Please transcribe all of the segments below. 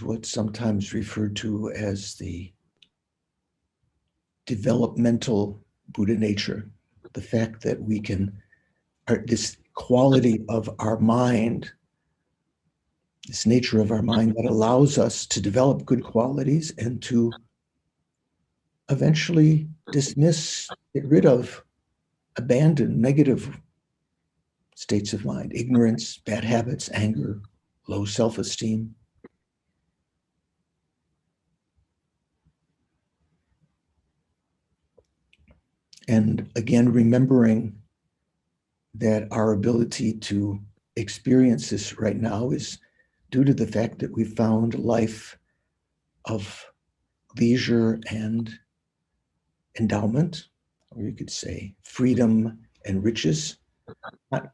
what's sometimes referred to as the developmental Buddha nature, the fact that we can, this quality of our mind, this nature of our mind that allows us to develop good qualities and to eventually dismiss, get rid of, abandon negative states of mind, ignorance, bad habits, anger, low self-esteem. And again, remembering that our ability to experience this right now is due to the fact that we found a life of leisure and endowment, or you could say freedom and riches, not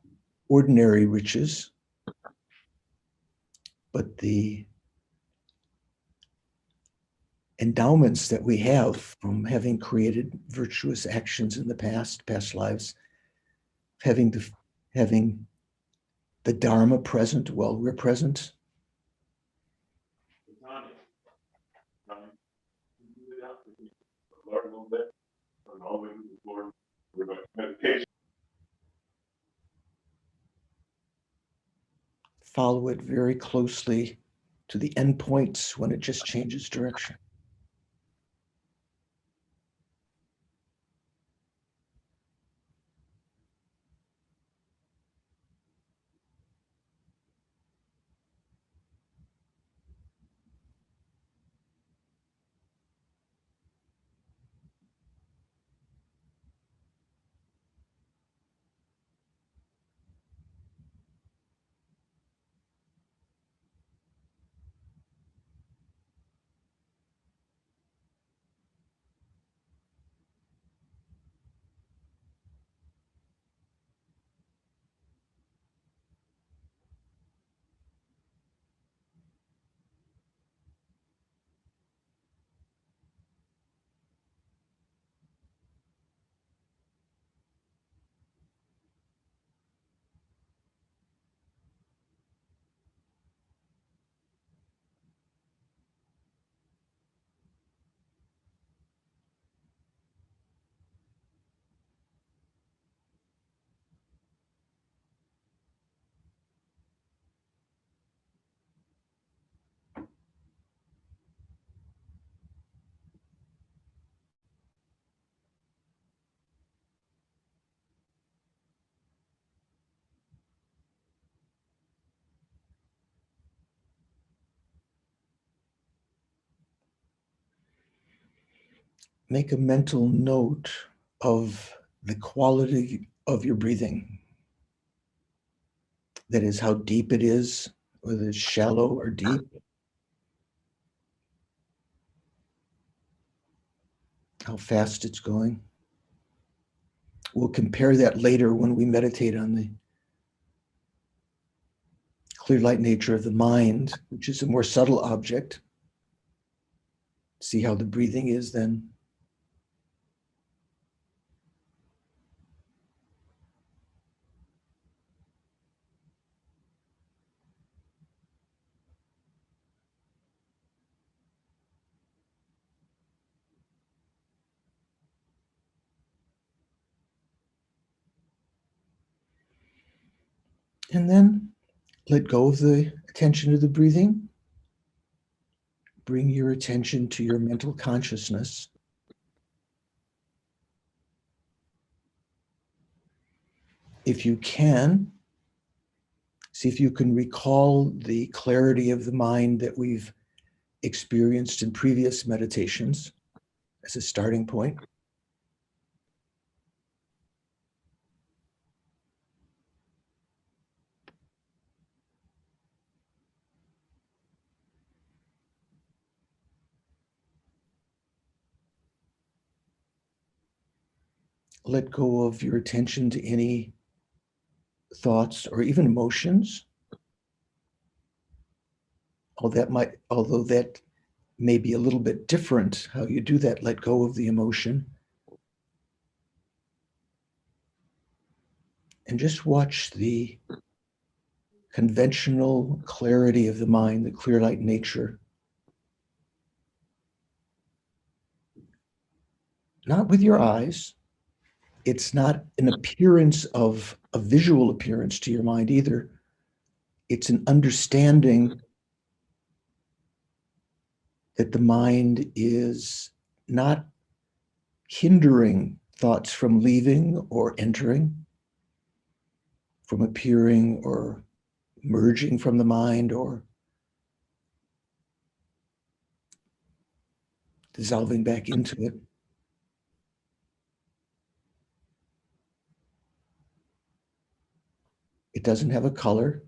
ordinary riches, but the endowments that we have from having created virtuous actions in the past lives, having the Dharma present while we're present. Follow it very closely to the endpoints when it just changes direction. Make a mental note of the quality of your breathing. That is, how deep it is, whether it's shallow or deep. How fast it's going. We'll compare that later when we meditate on the clear light nature of the mind, which is a more subtle object. See how the breathing is then. And then let go of the attention to the breathing. Bring your attention to your mental consciousness. If you can, see if you can recall the clarity of the mind that we've experienced in previous meditations as a starting point. Let go of your attention to any thoughts or even emotions. Although that may be a little bit different how you do that, let go of the emotion. And just watch the conventional clarity of the mind, the clear light nature not with your eyes. It's not an appearance of a visual appearance to your mind either. It's an understanding that the mind is not hindering thoughts from leaving or entering, from appearing or merging from the mind or dissolving back into it. It doesn't have a color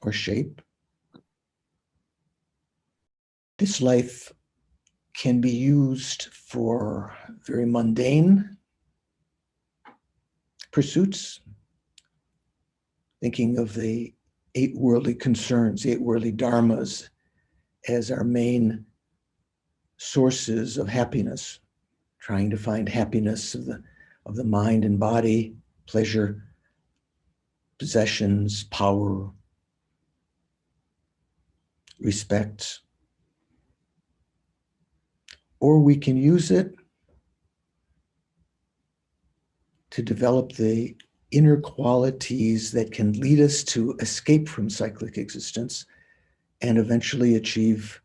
or shape. This life can be used for very mundane pursuits, thinking of the 8 worldly concerns, the 8 worldly dharmas as our main sources of happiness, trying to find happiness of the mind and body, pleasure, possessions, power, respect. Or we can use it to develop the inner qualities that can lead us to escape from cyclic existence and eventually achieve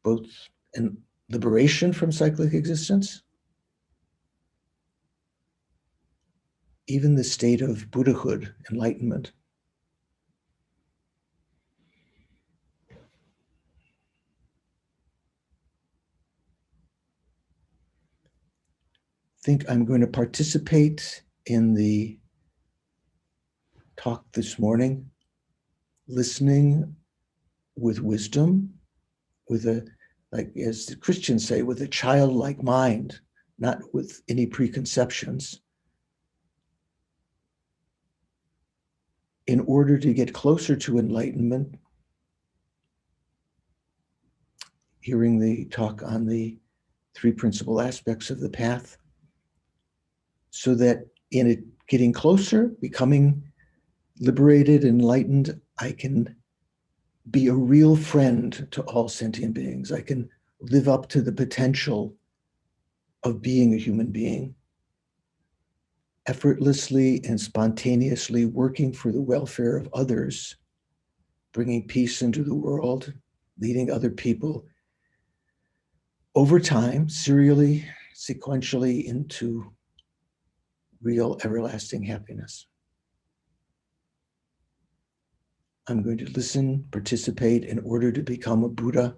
both an liberation from cyclic existence, even the state of buddhahood, enlightenment. I think I'm going to participate in the talk this morning, listening with wisdom, with a, like as the Christians say, with a childlike mind, not with any preconceptions, in order to get closer to enlightenment. Hearing the talk on the 3 principal aspects of the path, so that in it getting closer, becoming liberated, enlightened, I can be a real friend to all sentient beings. I can live up to the potential of being a human being, effortlessly and spontaneously working for the welfare of others, bringing peace into the world, leading other people over time, serially, sequentially into real everlasting happiness. I'm going to listen, participate in order to become a Buddha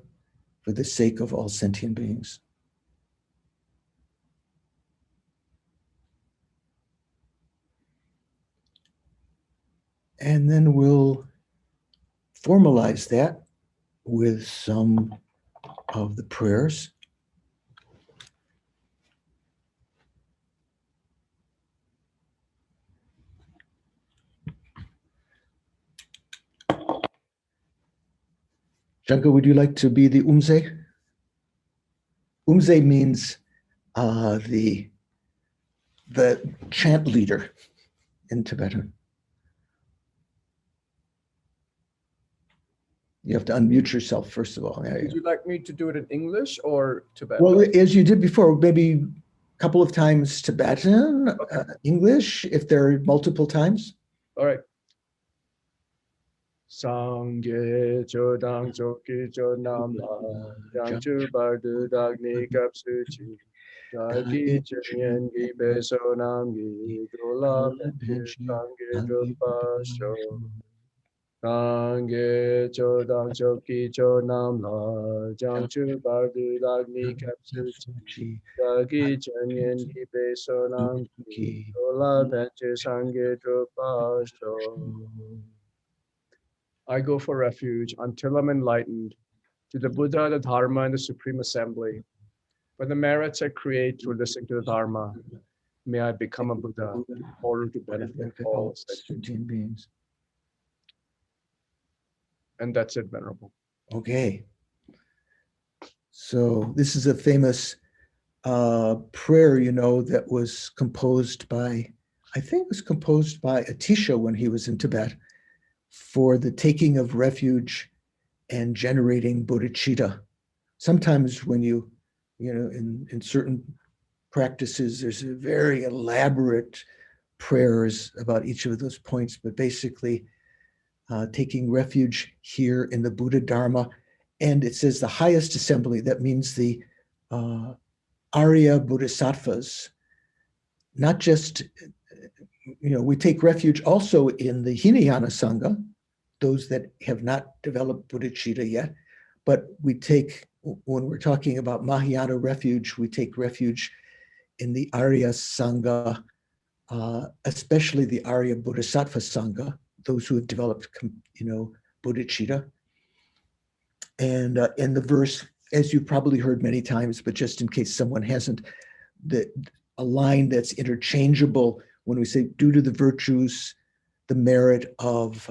for the sake of all sentient beings. And then we'll formalize that with some of the prayers. Janka, would you like to be the Umse? Umse means the chant leader in Tibetan. You have to unmute yourself, first of all. Would you like me to do it in English or Tibetan? Well, as you did before, maybe a couple of times Tibetan, Okay. English, if there are multiple times. All right. Sangye chodang choki chodam la yang chu bardu dagni kapsu chi dagi chenyen gi beso nam gi dola sangye drupa sho sangye chodang choki chodam la yang chu bardu dagni kapsu chi dagi chenyen gi beso nam gi dola sangye drupa sho. I go for refuge until I'm enlightened to the Buddha, the Dharma, and the Supreme Assembly. For the merits I create through listening to the Dharma, may I become a Buddha in order to benefit all sentient beings. And that's it, Venerable. Okay. So this is a famous prayer, you know, that was composed by, I think it was composed by Atisha when he was in Tibet, for the taking of refuge and generating bodhicitta. Sometimes when you in certain practices, there's a very elaborate prayers about each of those points, but basically taking refuge here in the Buddha Dharma. And it says the highest assembly, that means the Arya Bodhisattvas, not just, we take refuge also in the Hinayana Sangha, those that have not developed bodhicitta yet, but we take, when we're talking about Mahayana refuge, we take refuge in the Arya Sangha, especially the Arya Bodhisattva Sangha, those who have developed, bodhicitta. And in the verse, as you've probably heard many times, but just in case someone hasn't, a line that's interchangeable when we say, due to the virtues, the merit of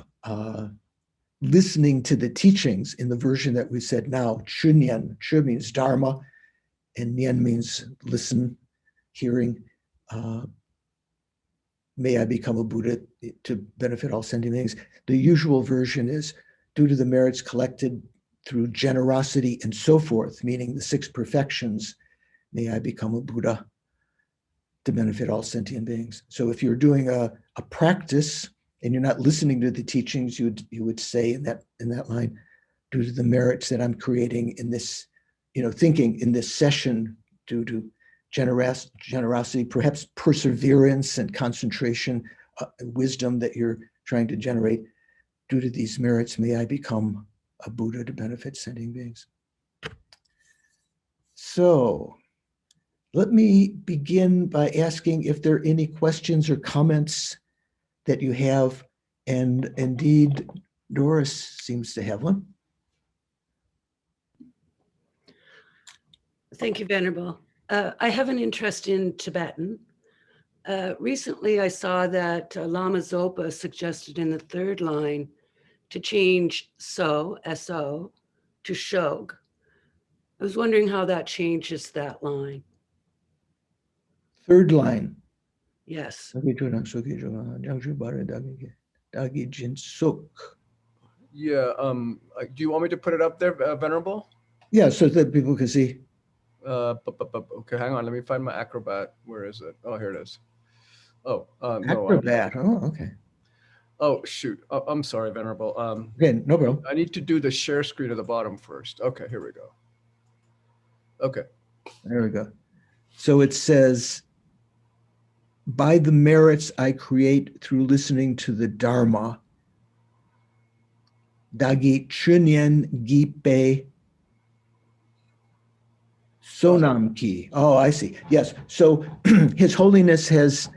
listening to the teachings, in the version that we said now, chunyan, chu means Dharma, and nyan means listen, hearing. May I become a Buddha to benefit all sentient beings. The usual version is, due to the merits collected through generosity and so forth, meaning the 6 perfections, may I become a Buddha to benefit all sentient beings. So if you're doing a practice and you're not listening to the teachings, you would say in that line, due to the merits that I'm creating in this, thinking in this session, due to generosity, perhaps perseverance and concentration, wisdom that you're trying to generate, due to these merits, may I become a Buddha to benefit sentient beings. So let me begin by asking if there are any questions or comments that you have. And indeed, Doris seems to have one. Thank you, Venerable. I have an interest in Tibetan. Recently, I saw that Lama Zopa suggested in the 3rd line to change so, S-O, to shog. I was wondering how that changes that line. 3rd line. Yes. Yeah, do you want me to put it up there, Venerable? Yeah, so that people can see. Okay, hang on. Let me find my Acrobat. Where is it? Oh, here it is. Oh, no. Acrobat. Oh, okay. Oh, shoot. Oh, I'm sorry, Venerable. Okay, no problem. I need to do the share screen at the bottom first. Okay, here we go. Okay. There we go. So it says, by the merits I create through listening to the Dharma, Dagi Chunyen Gipe Sonam Ki. Oh, I see. Yes. So His Holiness has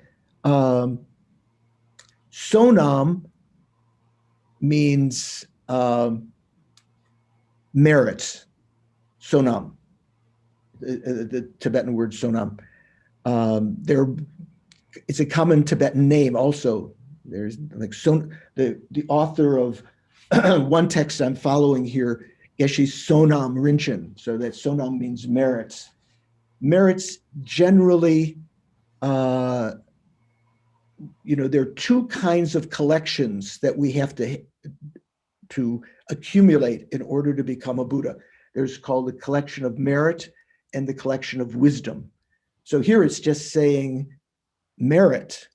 Sonam means merits. Sonam. The Tibetan word Sonam. It's a common Tibetan name also. There's like the author of one text I'm following here, Yeshe Sonam Rinchen. So that Sonam means merits. Merits generally, there are 2 kinds of collections that we have to accumulate in order to become a Buddha. There's called the collection of merit and the collection of wisdom. So here it's just saying merit.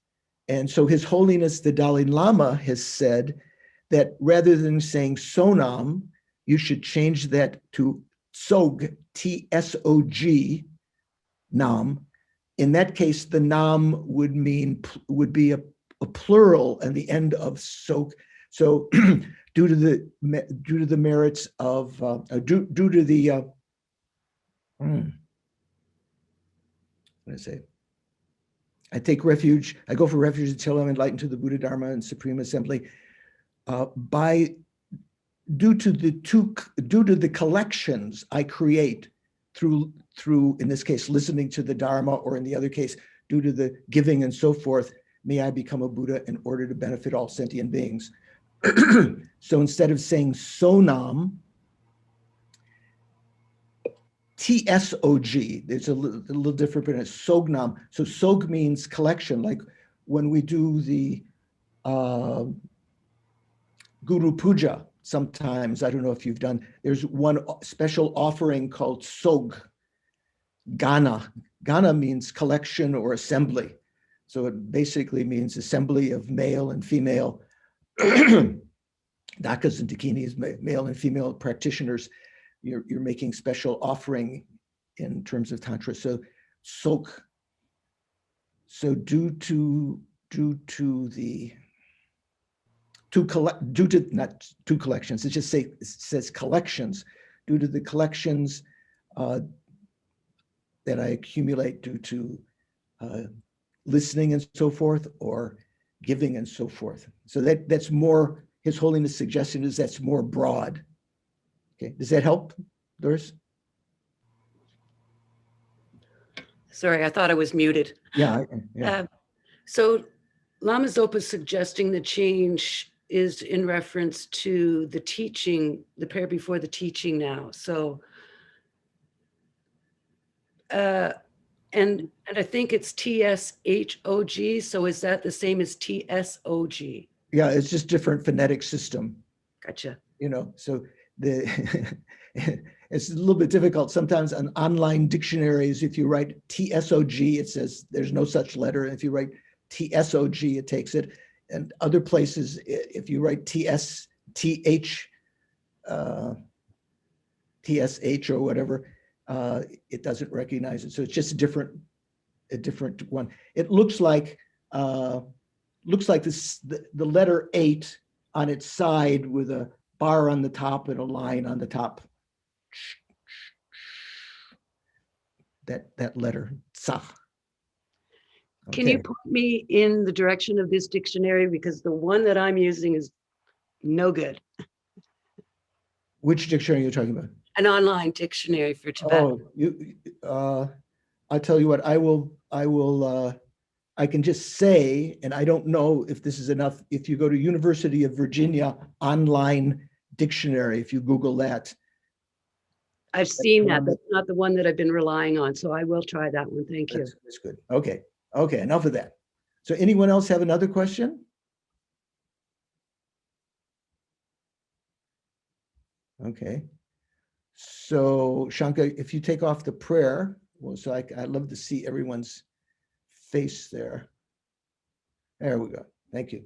And so His Holiness the Dalai Lama has said that rather than saying Sonam, you should change that to Tsog, T-S-O-G, Nam. In that case, the Nam would be a plural and the end of Sok. So due to the merits of, due to the, what did I say? I take refuge, I go for refuge until I'm enlightened to the Buddha Dharma and Supreme Assembly. Due to the collections I create through, in this case, listening to the Dharma, or in the other case, due to the giving and so forth, may I become a Buddha in order to benefit all sentient beings. So instead of saying Sonam, T-S-O-G, it's a little different, but it's Sognam. So Sog means collection, like when we do the Guru Puja, sometimes, I don't know if you've done, there's one special offering called Sog. Gana. Gana means collection or assembly. So it basically means assembly of male and female Dakas and Dakinis, male and female practitioners. You're making special offering in terms of Tantra. So sok. So due to not two collections, it says collections, due to the collections that I accumulate due to listening and so forth, or giving and so forth. So that's more, His Holiness' suggestion is that's more broad. Okay, does that help, Doris? Sorry, I thought I was muted. Yeah. So Lama Zopa is suggesting the change is in reference to the teaching, the prayer before the teaching now. So, and I think it's TSHOG. So is that the same as TSOG? Yeah, it's just different phonetic system. Gotcha. You know, so it's a little bit difficult. Sometimes on online dictionaries, if you write TSOG, it says there's no such letter. And if you write TSOG, it takes it. And other places, if you write TSH or whatever, it doesn't recognize it. So it's just a different one. It looks like this, the letter 8 on its side with a bar on the top and a line on the top. That letter, Tsa. Can you point me in the direction of this dictionary? Because the one that I'm using is no good. Which dictionary are you talking about? An online dictionary for Tibetan. Oh, I'll tell you what, I can just say, and I don't know if this is enough, if you go to University of Virginia online dictionary, if you Google that. I've seen that, but not the one that I've been relying on. So I will try that one. Thank you. That's good. Okay, enough of that. So anyone else have another question? Okay. So Shankar, if you take off the prayer, well, so I'd love to see everyone's face there. There we go. Thank you.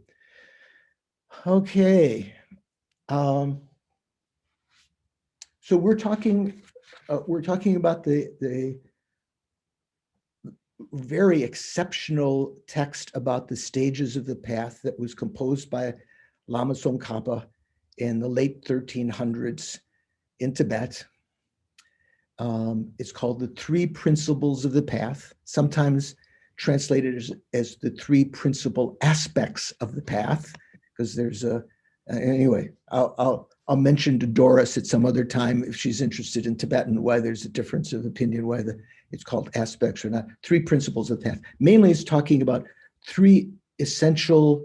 Okay. So we're talking about the very exceptional text about the stages of the path that was composed by Lama Tzong Khapa in the late 1300s in Tibet. It's called the Three Principles of the Path, sometimes translated as the three principal aspects of the path, because there's anyway, I'll mention to Doris at some other time if she's interested in Tibetan why there's a difference of opinion, why it's called aspects or not. Three principles of the path. Mainly it's talking about three essential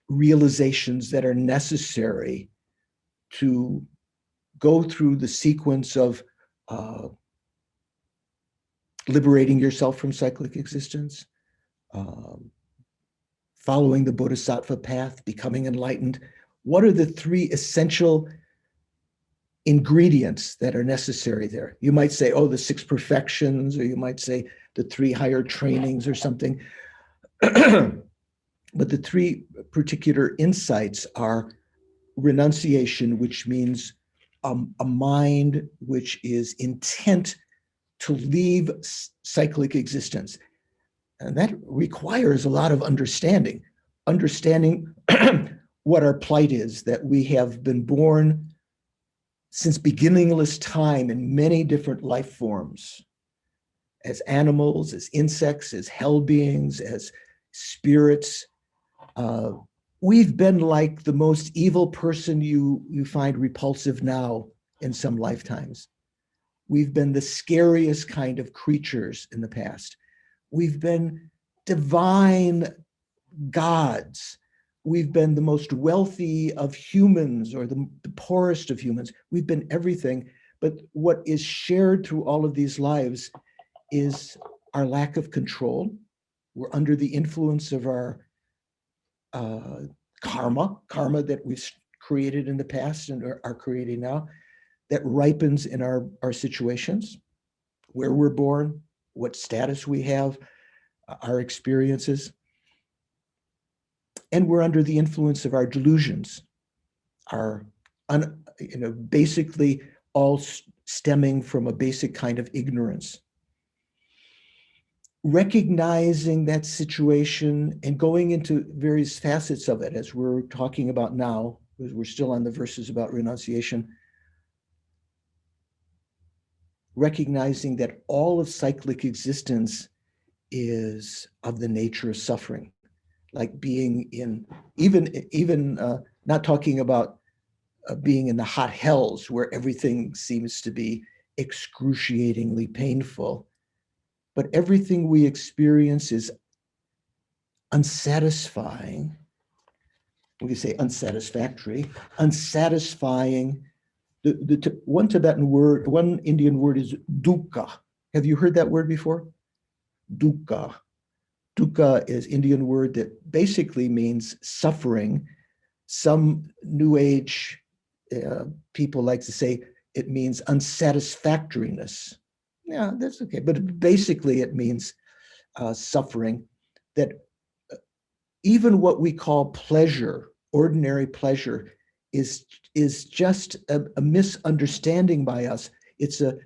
realizations that are necessary to go through the sequence of liberating yourself from cyclic existence, following the bodhisattva path, becoming enlightened. What are the three essential ingredients that are necessary there? You might say, oh, the 6 perfections, or you might say the 3 higher trainings or something. But the 3 particular insights are renunciation, which means a mind which is intent to leave cyclic existence. And that requires a lot of understanding what our plight is, that we have been born since beginningless time in many different life forms, as animals, as insects, as hell beings, as spirits. We've been like the most evil person you find repulsive now in some lifetimes. We've been the scariest kind of creatures in the past. We've been divine gods. We've been the most wealthy of humans, or the poorest of humans. We've been everything. But what is shared through all of these lives is our lack of control. We're under the influence of our karma that we've created in the past and are creating now, that ripens in our situations. where we're born, what status we have, our experiences. And we're under the influence of our delusions, basically all stemming from a basic kind of ignorance. Recognizing that situation and going into various facets of it, as we're talking about now, because we're still on the verses about renunciation, recognizing that all of cyclic existence is of the nature of suffering, like being in, even not talking about being in the hot hells where everything seems to be excruciatingly painful, but everything we experience is unsatisfying. We can say unsatisfactory, unsatisfying. The one Tibetan word, one Indian word is dukkha. Have you heard that word before? Dukkha. Dukkha is Indian word that basically means suffering. Some New Age people like to say it means unsatisfactoriness. Yeah, that's okay. But basically it means suffering, that even what we call pleasure, ordinary pleasure, is just a misunderstanding by us. It's a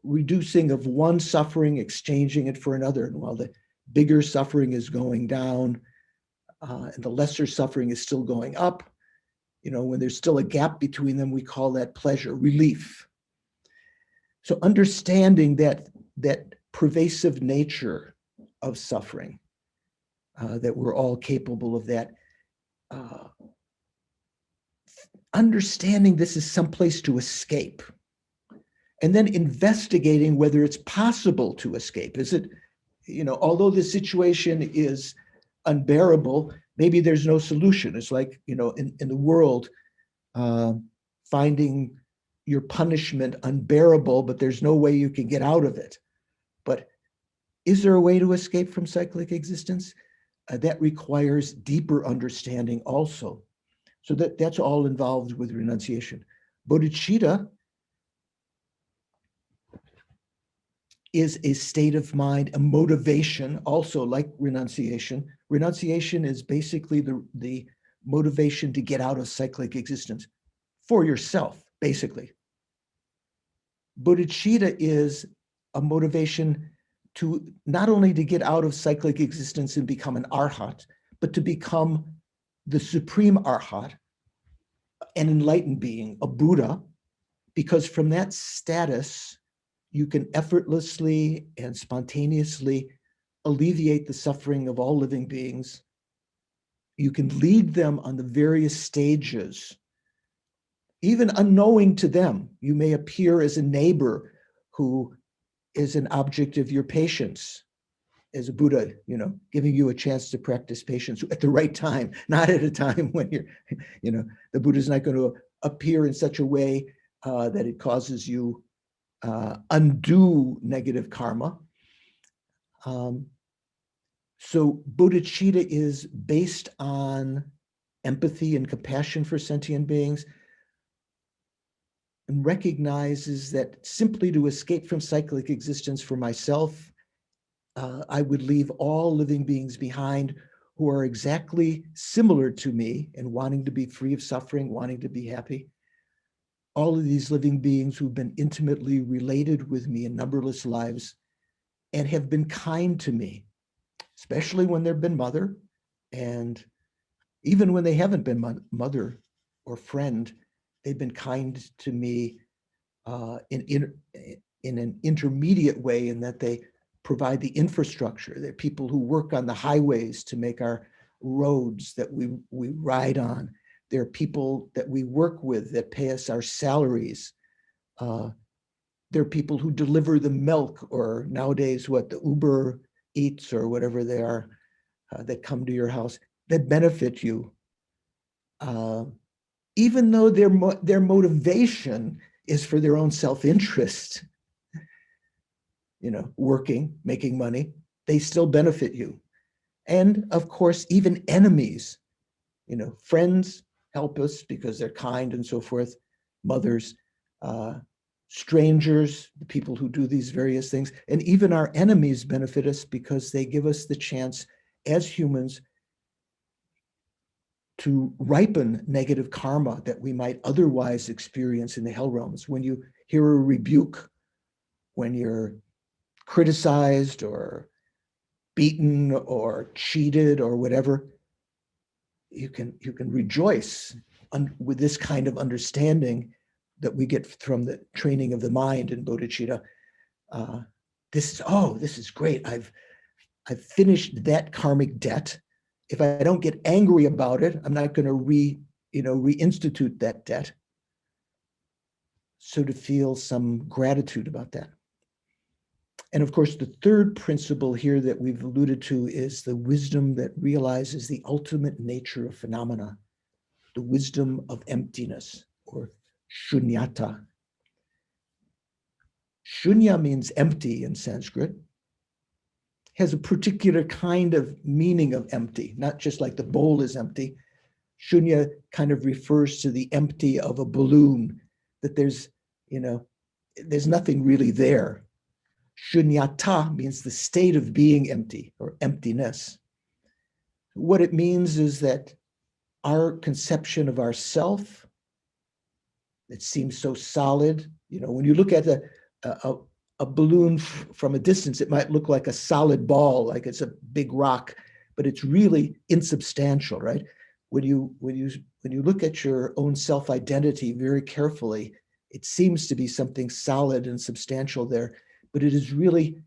reducing of one suffering, exchanging it for another. And while the bigger suffering is going down, and the lesser suffering is still going up, when there's still a gap between them, we call that pleasure, relief. So understanding that pervasive nature of suffering, that we're all capable of that, understanding this is someplace to escape, and then investigating whether it's possible to escape. Is it, although the situation is unbearable, maybe there's no solution. It's like, in the world, finding your punishment unbearable, but there's no way you can get out of it. But is there a way to escape from cyclic existence? That requires deeper understanding also. So that's all involved with renunciation. Bodhicitta is a state of mind, a motivation, also like renunciation. Renunciation is basically the motivation to get out of cyclic existence for yourself, basically. Bodhicitta is a motivation to not only to get out of cyclic existence and become an arhat, but to become the supreme arhat, an enlightened being, a Buddha, because from that status, you can effortlessly and spontaneously alleviate the suffering of all living beings. You can lead them on the various stages, even unknowing to them. You may appear as a neighbor who is an object of your patience, as a Buddha, giving you a chance to practice patience at the right time, not at a time when you're, the Buddha's not going to appear in such a way that it causes you undue negative karma. So bodhicitta is based on empathy and compassion for sentient beings, and recognizes that simply to escape from cyclic existence for myself, I would leave all living beings behind who are exactly similar to me and wanting to be free of suffering, wanting to be happy. All of these living beings who've been intimately related with me in numberless lives and have been kind to me, especially when they've been mother, and even when they haven't been mother or friend, they've been kind to me in an intermediate way, in that they provide the infrastructure. They're people who work on the highways to make our roads that we ride on. There are people that we work with that pay us our salaries. There are people who deliver the milk, or nowadays the Uber Eats or whatever they are, that come to your house, that benefit you. Even though their motivation is for their own self-interest, working, making money, they still benefit you. And of course, even enemies, friends help us because they're kind and so forth, mothers, strangers, the people who do these various things, and even our enemies benefit us because they give us the chance as humans to ripen negative karma that we might otherwise experience in the hell realms. When you hear a rebuke, when you're criticized or beaten or cheated or whatever, you can rejoice with this kind of understanding that we get from the training of the mind in bodhicitta. This is great. I've finished that karmic debt. If I don't get angry about it, I'm not going to reinstitute that debt. So to feel some gratitude about that. And of course, the third principle here that we've alluded to is the wisdom that realizes the ultimate nature of phenomena, the wisdom of emptiness, or shunyata. Shunya means empty in Sanskrit, has a particular kind of meaning of empty, not just like the bowl is empty. Shunya kind of refers to the empty of a balloon, that there's nothing really there. Shunyata means the state of being empty or emptiness. What it means is that our conception of ourself, that seems so solid, when you look at a balloon from a distance, it might look like a solid ball, like it's a big rock, but it's really insubstantial, right? When you look at your own self-identity very carefully, it seems to be something solid and substantial there, but it is really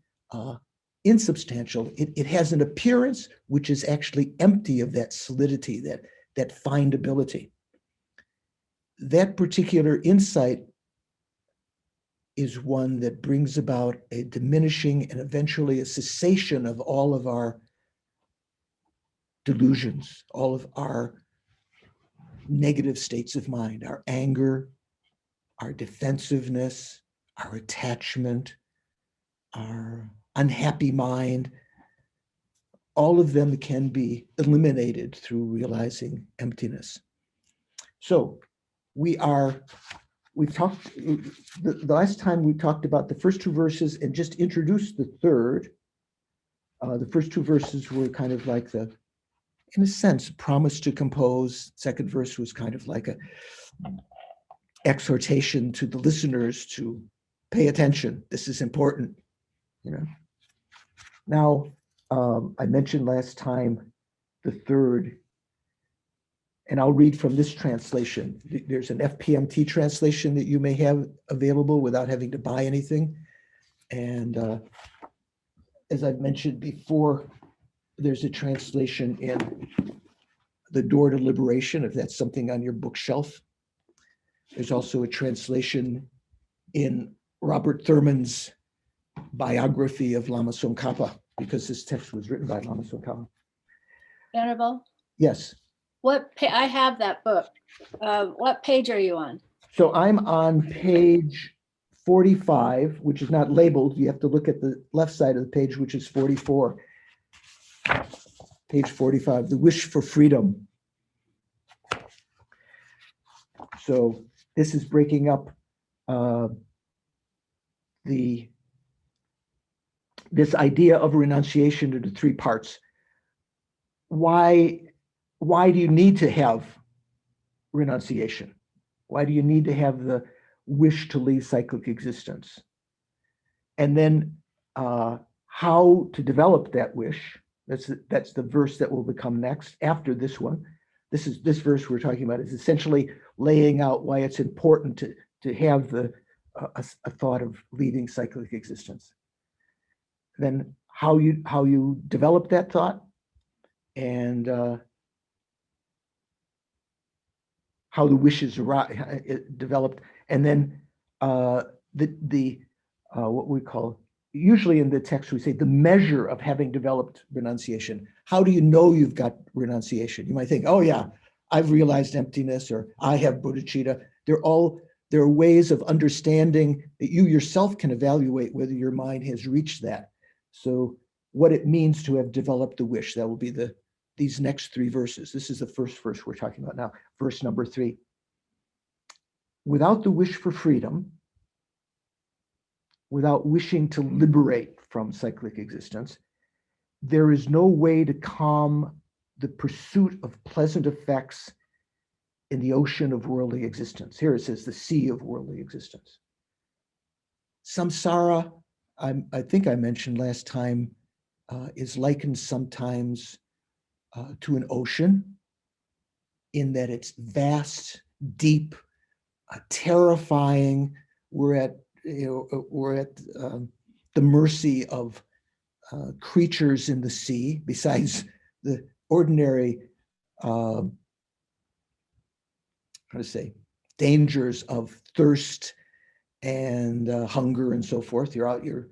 insubstantial. It has an appearance which is actually empty of that solidity, that findability. That particular insight is one that brings about a diminishing and eventually a cessation of all of our delusions, all of our negative states of mind, our anger, our defensiveness, our attachment, our unhappy mind. All of them can be eliminated through realizing emptiness. So we've talked, the last time we talked about the first two verses and just introduced the third. The first two verses were kind of like in a sense, promise to compose. Second verse was kind of like a exhortation to the listeners to pay attention. This is important, Now, I mentioned last time the third, and I'll read from this translation. There's an FPMT translation that you may have available without having to buy anything. And as I've mentioned before, there's a translation in The Door to Liberation, if that's something on your bookshelf. There's also a translation in Robert Thurman's biography of Lama Tzong Khapa, because this text was written by Lama Tzong Khapa. Venerable? Yes. I have that book. What page are you on? So I'm on page 45, which is not labeled. You have to look at the left side of the page, which is 44. Page 45, The Wish for Freedom. So this is breaking up this idea of renunciation into three parts. Why do you need to have renunciation? Why do you need to have the wish to leave cyclic existence? And then how to develop that wish. That's the verse that will become next after this one. This verse we're talking about is essentially laying out why it's important to have a thought of leaving cyclic existence. Then how you develop that thought, and how the wishes developed, and then what we call, usually in the text we say, the measure of having developed renunciation. How do you know you've got renunciation? You might think, oh yeah, I've realized emptiness, or I have bodhicitta. There are ways of understanding that you yourself can evaluate whether your mind has reached that. So what it means to have developed the wish, that will be these next three verses. This is the first verse we're talking about now, verse number 3. Without the wish for freedom, without wishing to liberate from cyclic existence, there is no way to calm the pursuit of pleasant effects in the ocean of worldly existence. Here it says the sea of worldly existence. Samsara, I think I mentioned last time, is likened sometimes to an ocean in that it's vast, deep, terrifying. We're at the mercy of creatures in the sea, besides the ordinary, dangers of thirst and hunger and so forth. You're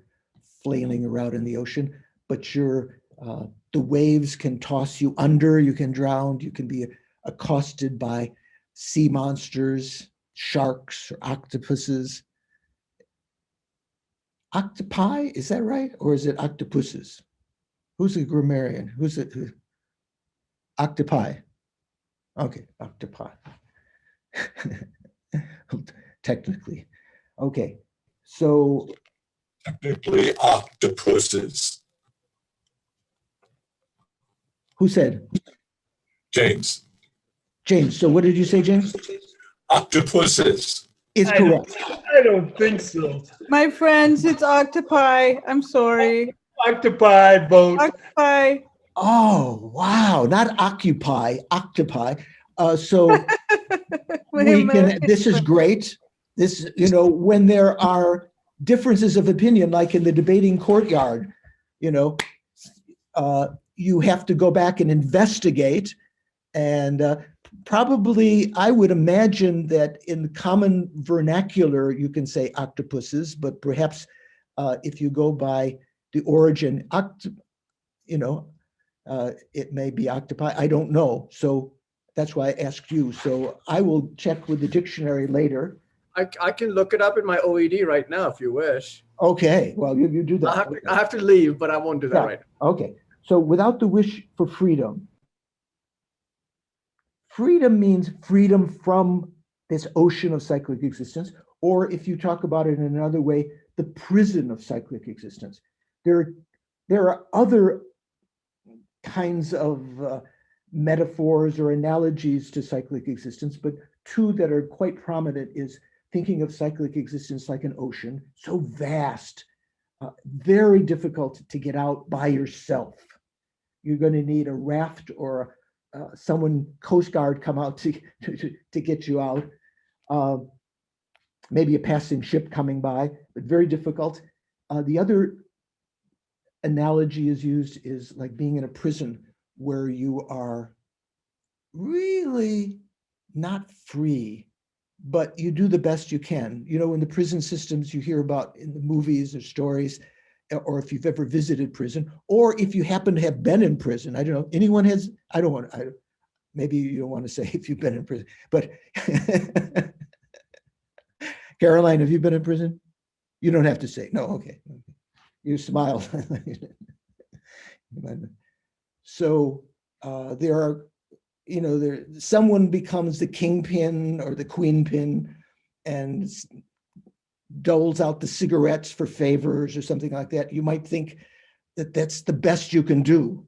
flailing around in the ocean, but the waves can toss you under, you can drown, you can be accosted by sea monsters, sharks, or octopuses. Octopi, is that right? Or is it octopuses? Who's the grammarian? Who's it? Octopi. Okay, octopi. Technically. Okay, so. Technically, octopuses. Who said? James. James, so what did you say, James? Octopuses. It's correct. I don't think so. My friends, it's octopi. I'm sorry. Octopi boat. Octopi. Oh, wow, not occupy, octopi. So My this is great. This, when there are differences of opinion, like in the debating courtyard, you have to go back and investigate. And probably, I would imagine that in common vernacular, you can say octopuses, but perhaps if you go by the origin, it may be octopi. I don't know. So that's why I asked you. So I will check with the dictionary later. I can look it up in my OED right now if you wish. Okay, well, you do that. I have to leave, but I won't do that right now. Okay, so without the wish for freedom. Freedom means freedom from this ocean of cyclic existence, or if you talk about it in another way, the prison of cyclic existence. There are other kinds of metaphors or analogies to cyclic existence, but two that are quite prominent is thinking of cyclic existence like an ocean, so vast, very difficult to get out by yourself. You're going to need a raft or someone, Coast Guard, come out to get you out. Maybe a passing ship coming by, but very difficult. The other analogy is used is like being in a prison where you are really not free, but you do the best you can. In the prison systems you hear about in the movies or stories, or if you've ever visited prison, or if you happen to have been in prison. I don't know, anyone has, maybe you don't want to say if you've been in prison, but Caroline, have you been in prison? You don't have to say, no, okay. You smile. So there are, someone becomes the kingpin or the queenpin and doles out the cigarettes for favors or something like that. You might think that that's the best you can do.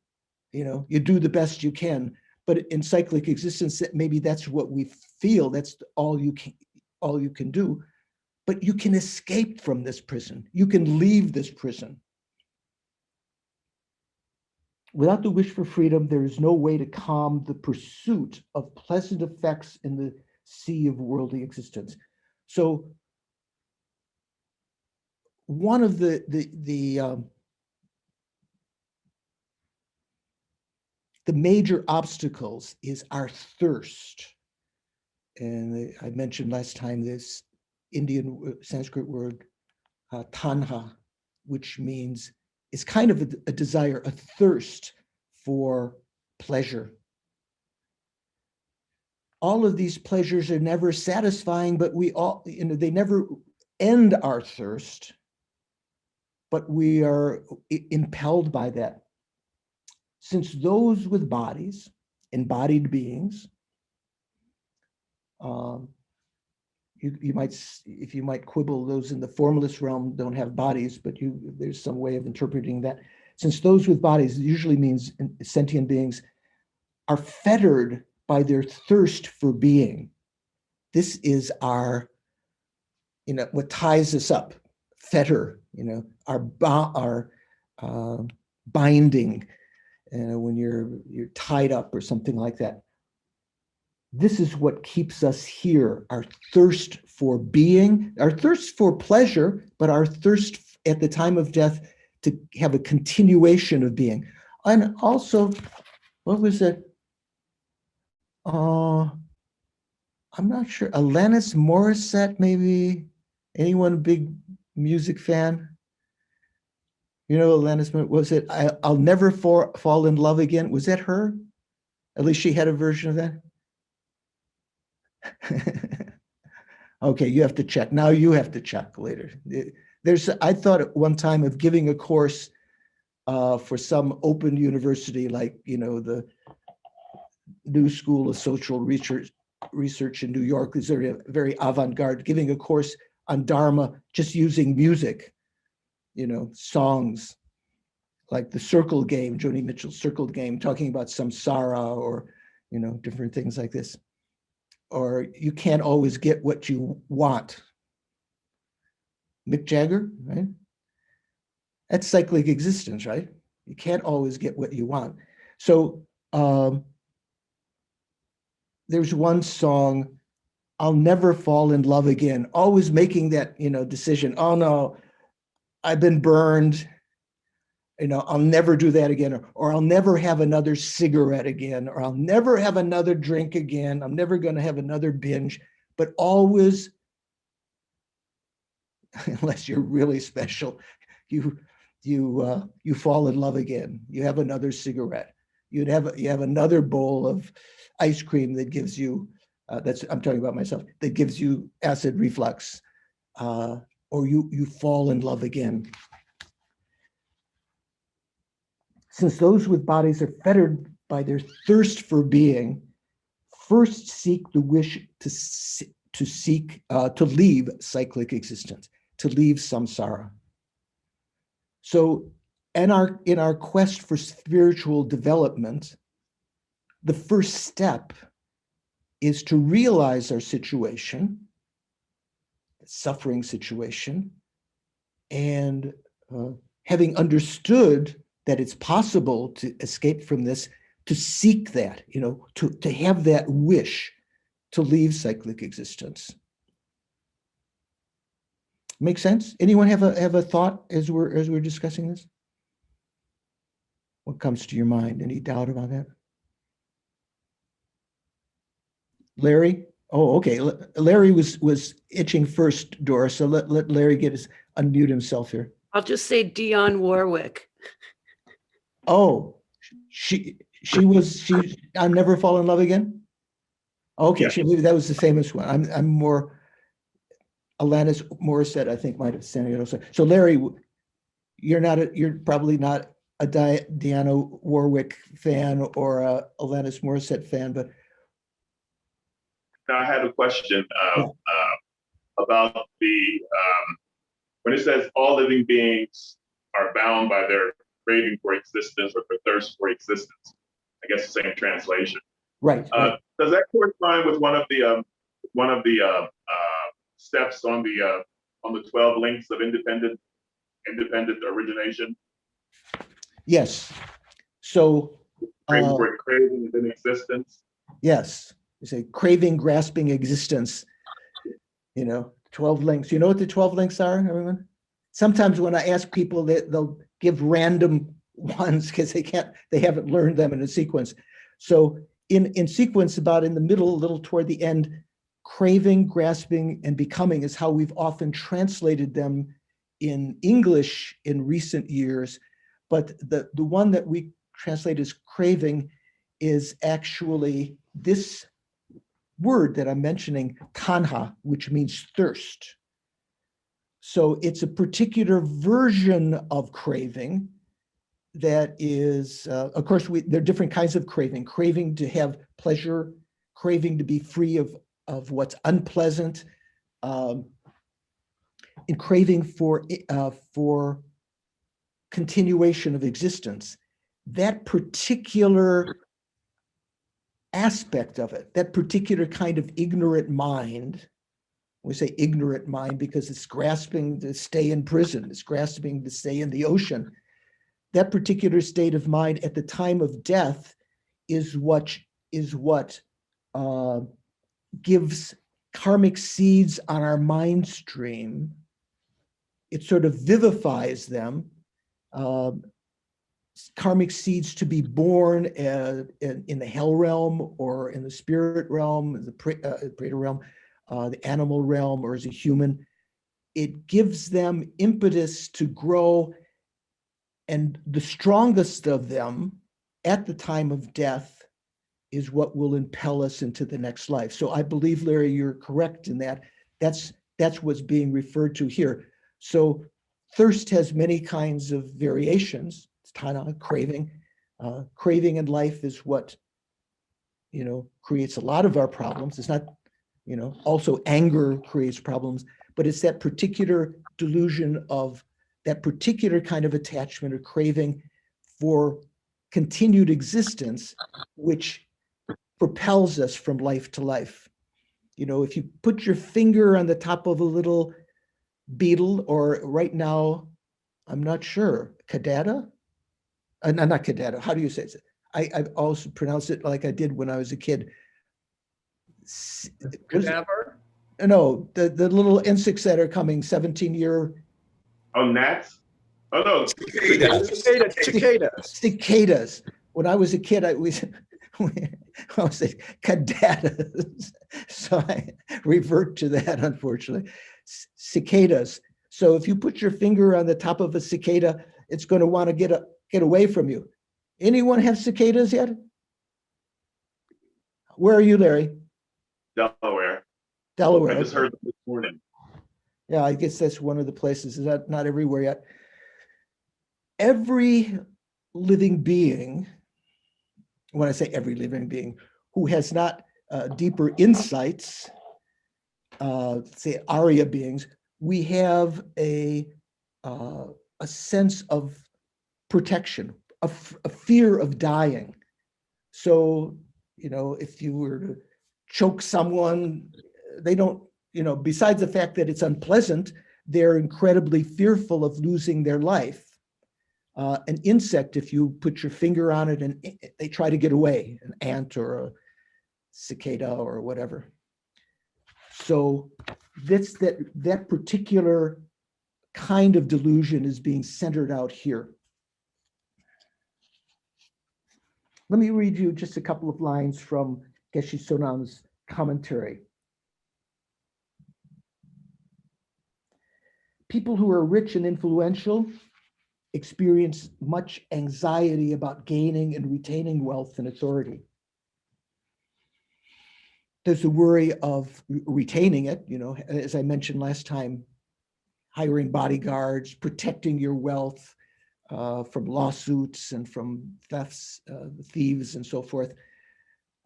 You do the best you can, but in cyclic existence, maybe that's what we feel. That's all you can do. But you can escape from this prison. You can leave this prison. Without the wish for freedom, there is no way to calm the pursuit of pleasant effects in the sea of worldly existence. So one of the major obstacles is our thirst. And I mentioned last time this Indian Sanskrit word, tanha, which means it's kind of a desire, a thirst for pleasure. All of these pleasures are never satisfying, but they never end our thirst, but we are impelled by that. Since those with bodies, embodied beings, you might, if you might quibble, those in the formless realm don't have bodies, but there's some way of interpreting that. Since those with bodies usually means sentient beings are fettered by their thirst for being. This is our, what ties us up, fetter, our binding, when you're tied up or something like that. This is what keeps us here, our thirst for being, our thirst for pleasure, but our thirst at the time of death to have a continuation of being. And also, what was it? I'm not sure, Alanis Morissette, maybe? Anyone a big music fan? Alanis, was it, I'll never fall in love again? Was that her? At least she had a version of that. Okay, you have to check. Now you have to check later. I thought at one time of giving a course for some open university, like, the New School of Social Research in New York, is very avant-garde, giving a course on Dharma, just using music, songs, like the circle game, Joni Mitchell's circle game, talking about samsara or, different things like this. Or you can't always get what you want. Mick Jagger, right? That's cyclic existence, right? You can't always get what you want. So there's one song, I'll never fall in love again, always making that, decision. Oh no, I've been burned. I'll never do that again, or I'll never have another cigarette again, or I'll never have another drink again. I'm never going to have another binge, but always, unless you're really special, you fall in love again. You have another cigarette. You have another bowl of ice cream that gives you, I'm talking about myself, that gives you acid reflux, or you fall in love again. Since those with bodies are fettered by their thirst for being, first seek the wish to leave cyclic existence, to leave samsara. So in our quest for spiritual development, the first step is to realize our situation, the suffering situation, and having understood that it's possible to escape from this, to seek that, to have that wish to leave cyclic existence. Make sense? Anyone have a thought as we're discussing this? What comes to your mind? Any doubt about that? Larry? Oh, okay. Larry was itching first, Doris. So let Larry unmute himself here. I'll just say Dionne Warwick. Oh, she I'll never fall in love again. Okay, yeah. That was the famous one. I'm more Alanis Morissette, I think, might have said it. So Larry, you're probably not a Dionne Warwick fan or a Alanis Morissette fan, but I had a question about the when it says all living beings are bound by their craving for existence or for thirst for existence. I guess the same translation. Right. Does that correspond with one of the steps on the 12 links of independent origination? Yes. So craving within existence. Yes. You say craving, grasping, existence. 12 links. You know what the 12 links are, everyone? Sometimes when I ask people, they'll give random ones because they haven't learned them in a sequence. So in sequence, about in the middle, a little toward the end, craving, grasping, and becoming is how we've often translated them in English in recent years. But the one that we translate as craving is actually this word that I'm mentioning, tanha, which means thirst. So it's a particular version of craving that is, of course, there are different kinds of craving. Craving to have pleasure, craving to be free of what's unpleasant, in craving for continuation of existence. That particular aspect of it, that particular kind of ignorant mind, we say ignorant mind because it's grasping to stay in prison, it's grasping to stay in the ocean. That particular state of mind at the time of death is what gives karmic seeds on our mind stream. It sort of vivifies them. Karmic seeds to be born in the hell realm or in the spirit realm, the Preta realm, the animal realm, or as a human. It gives them impetus to grow, and the strongest of them at the time of death is what will impel us into the next life. So I believe, Larry, you're correct in that. That's what's being referred to here. So thirst has many kinds of variations. It's tana, craving. Craving in life is what, creates a lot of our problems. It's not, also anger creates problems, but it's that particular delusion of that particular kind of attachment or craving for continued existence, which propels us from life to life. If you put your finger on the top of a little beetle, or right now, I'm not sure, cadada? Not cadada, how do you say it? I also pronounce it like I did when I was a kid. Cadaver? No, the little insects that are coming, 17-year. Oh, gnats? Oh, no. Cicadas. Cicadas. When I was a kid, I was say cadadas. So I revert to that, unfortunately. Cicadas. So if you put your finger on the top of a cicada, it's going to want to get away from you. Anyone have cicadas yet? Where are you, Larry? Delaware. Delaware. I just heard this morning. Yeah, I guess that's one of the places. Is that not everywhere yet? Every living being, when I say every living being, who has not deeper insights, say Arya beings, we have a sense of protection, a fear of dying. So, if you were to choke someone, they don't, besides the fact that it's unpleasant, they're incredibly fearful of losing their life. An insect, if you put your finger on it and they try to get away, an ant or a cicada or whatever. So that's that particular kind of delusion is being centered out here. Let me read you just a couple of lines from Geshe Sonam's commentary. People who are rich and influential experience much anxiety about gaining and retaining wealth and authority. There's a worry of retaining it, as I mentioned last time, hiring bodyguards, protecting your wealth from lawsuits and from thefts, thieves and so forth.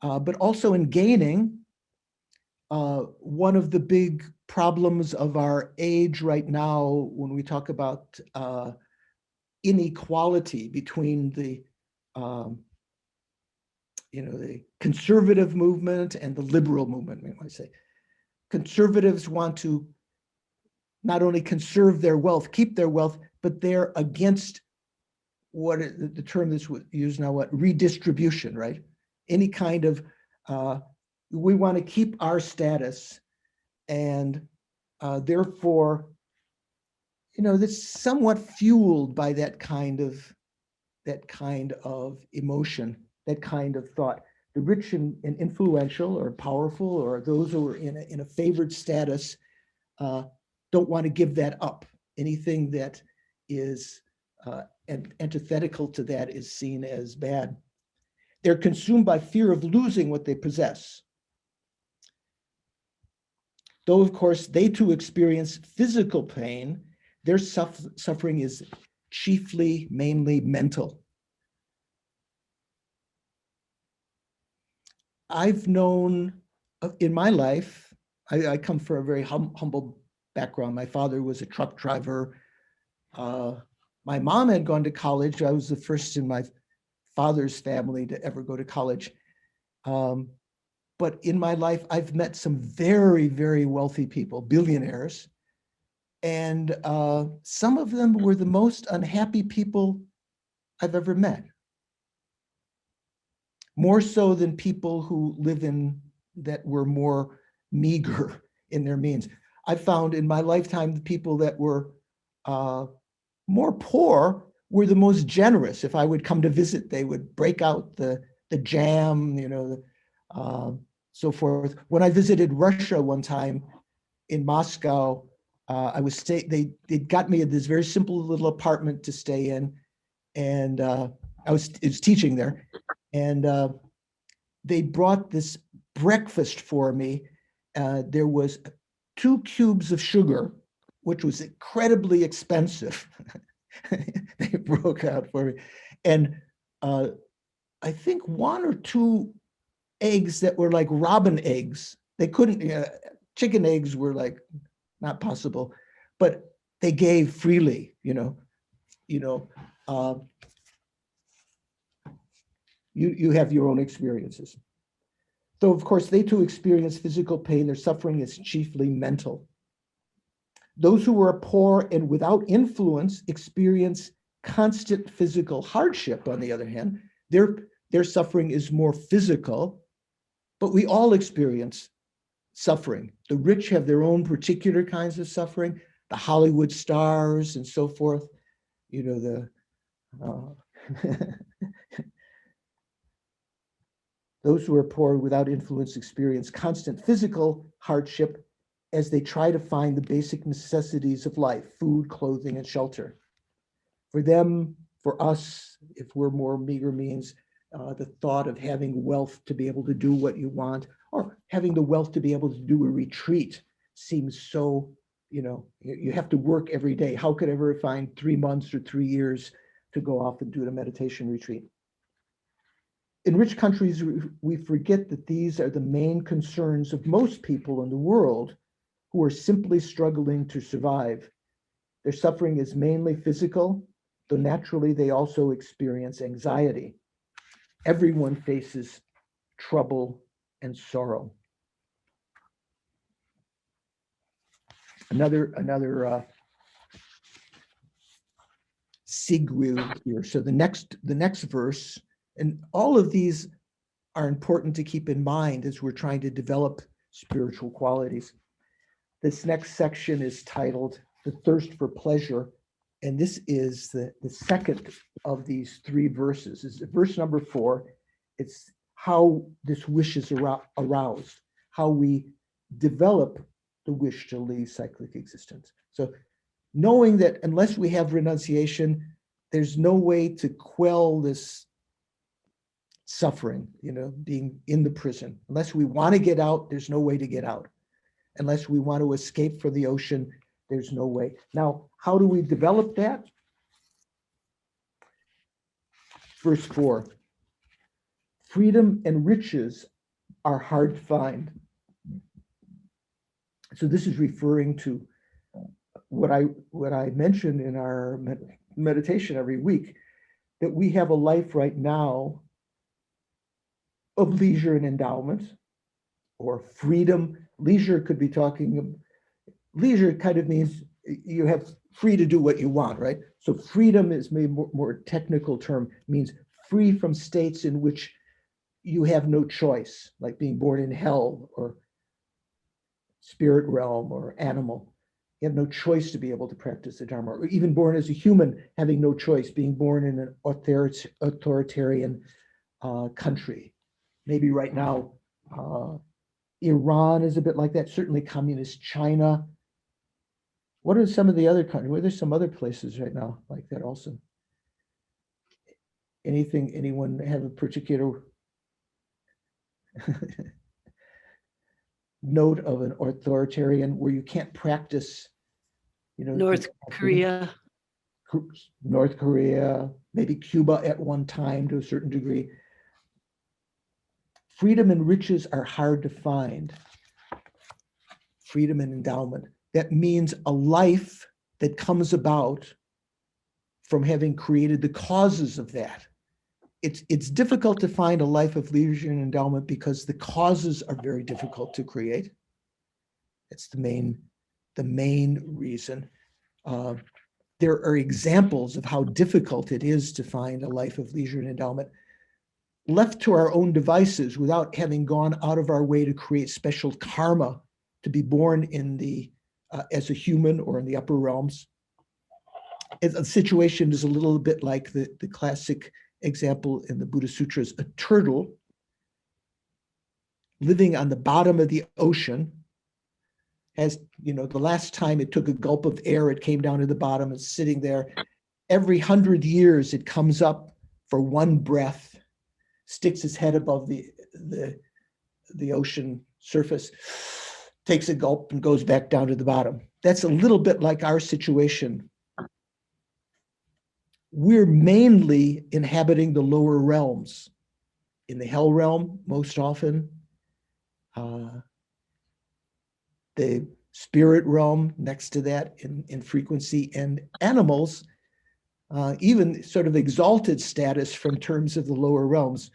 But also in gaining, one of the big problems of our age right now, when we talk about inequality between the the conservative movement and the liberal movement, we might say. Conservatives want to not only conserve their wealth, keep their wealth, but they're against what the term that's used now, redistribution, right? Any kind of, we want to keep our status, and therefore, that's somewhat fueled by that kind of emotion, that kind of thought. The rich and influential or powerful, or those who are in a favored status, don't want to give that up. Anything that is antithetical to that is seen as bad. They're consumed by fear of losing what they possess. Though, of course, they too experience physical pain, their suffering is mainly mental. I've known in my life I come from a very humble background. My father was a truck driver. My mom had gone to college. I was the first in my father's family to ever go to college. But in my life, I've met some very, very wealthy people, billionaires. And some of them were the most unhappy people I've ever met. More so than people who live in that were more meager in their means. I found in my lifetime, the people that were more poor were the most generous. If I would come to visit, they would break out the jam, you know, so forth. When I visited Russia one time in Moscow, they got me this very simple little apartment to stay in, and I was teaching there, and they brought this breakfast for me. There was 2 cubes of sugar, which was incredibly expensive. They broke out for me, and I think 1 or 2 eggs that were like robin eggs. They couldn't, chicken eggs were like not possible, but they gave freely, you know. You have your own experiences. Though of course they too experience physical pain, their suffering is chiefly mental. Those who are poor and without influence experience constant physical hardship, on the other hand. Their suffering is more physical, but we all experience suffering. The rich have their own particular kinds of suffering, the Hollywood stars and so forth, you know, those who are poor without influence experience constant physical hardship as they try to find the basic necessities of life, food, clothing, and shelter. For them, for us, if we're more meager means, the thought of having wealth to be able to do what you want, or having the wealth to be able to do a retreat seems so, you know, you have to work every day. How could I ever find 3 months or 3 years to go off and do a meditation retreat? In rich countries, we forget that these are the main concerns of most people in the world who are simply struggling to survive. Their suffering is mainly physical, though naturally they also experience anxiety. Everyone faces trouble and sorrow. Another segue here. So the next verse, and all of these are important to keep in mind as we're trying to develop spiritual qualities. This next section is titled "The Thirst for Pleasure," and this is the second of these 3 verses. This is verse number 4. It's how this wish is aroused, how we develop the wish to leave cyclic existence. So knowing that unless we have renunciation, there's no way to quell this suffering, you know, being in the prison. Unless we want to get out, there's no way to get out. Unless we want to escape from the ocean, there's no way. Now, how do we develop that? Verse 4. Freedom and riches are hard to find. So this is referring to what I mentioned in our meditation every week, that we have a life right now of leisure and endowment, or freedom. Leisure could be leisure kind of means you have free to do what you want, right? So freedom is maybe more technical term, means free from states in which you have no choice, like being born in hell or spirit realm or animal. You have no choice to be able to practice the Dharma, or even born as a human, having no choice, being born in an authoritarian country. Maybe right now, Iran is a bit like that, certainly communist China. What are some of the other countries? Well, there's some other places right now like that also. Anyone have a particular note of an authoritarian where you can't practice, you know? North Korea. North Korea, maybe Cuba at one time to a certain degree. Freedom and riches are hard to find. freedom and endowment. That means a life that comes about from having created the causes of that. It's difficult to find a life of leisure and endowment because the causes are very difficult to create. It's the main reason. There are examples of how difficult it is to find a life of leisure and endowment. Left to our own devices, without having gone out of our way to create special karma to be born in the as a human or in the upper realms. The situation is a little bit like the classic example in the Buddha Sutras. A turtle living on the bottom of the ocean has, the last time it took a gulp of air, it came down to the bottom, it's sitting there. Every 100 years, it comes up for one breath, sticks its head above the ocean surface, takes a gulp and goes back down to the bottom. That's a little bit like our situation. We're mainly inhabiting the lower realms. In the hell realm, most often, the spirit realm next to that in frequency, and animals, even sort of exalted status from terms of the lower realms,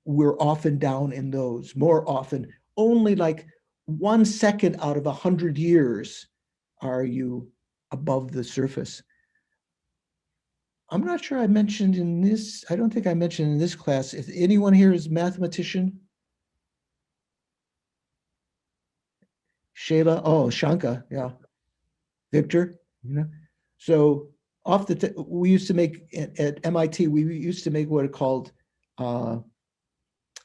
we're often down in those. More often, only like 1 second out of 100 years are you above the surface. I'm not sure I mentioned in this, I don't think I mentioned in this class, if anyone here is a mathematician? Shayla, oh, Shanka, yeah. Victor, So we used to make, at MIT, we used to make what are called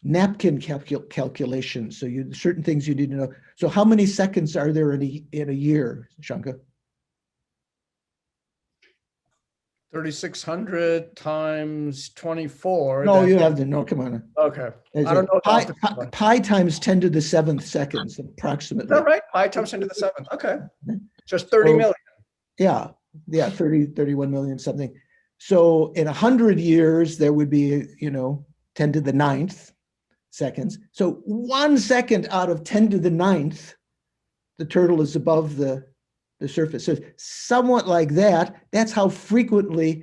napkin calculations. So certain things you need to know. So how many seconds are there in a year, Shanka? 3,600 times 24. No, you have to know. Come on. Okay. I don't know. Pi times 10 to the 7th seconds, approximately. Is that right? Pi times 10 to the 7th. Okay. Just 30 million. Yeah, 31 million something. So in 100 years, there would be, 10 to the 9th seconds. So 1 second out of 10 to the 9th, the turtle is above the surface. So somewhat like that. That's how frequently,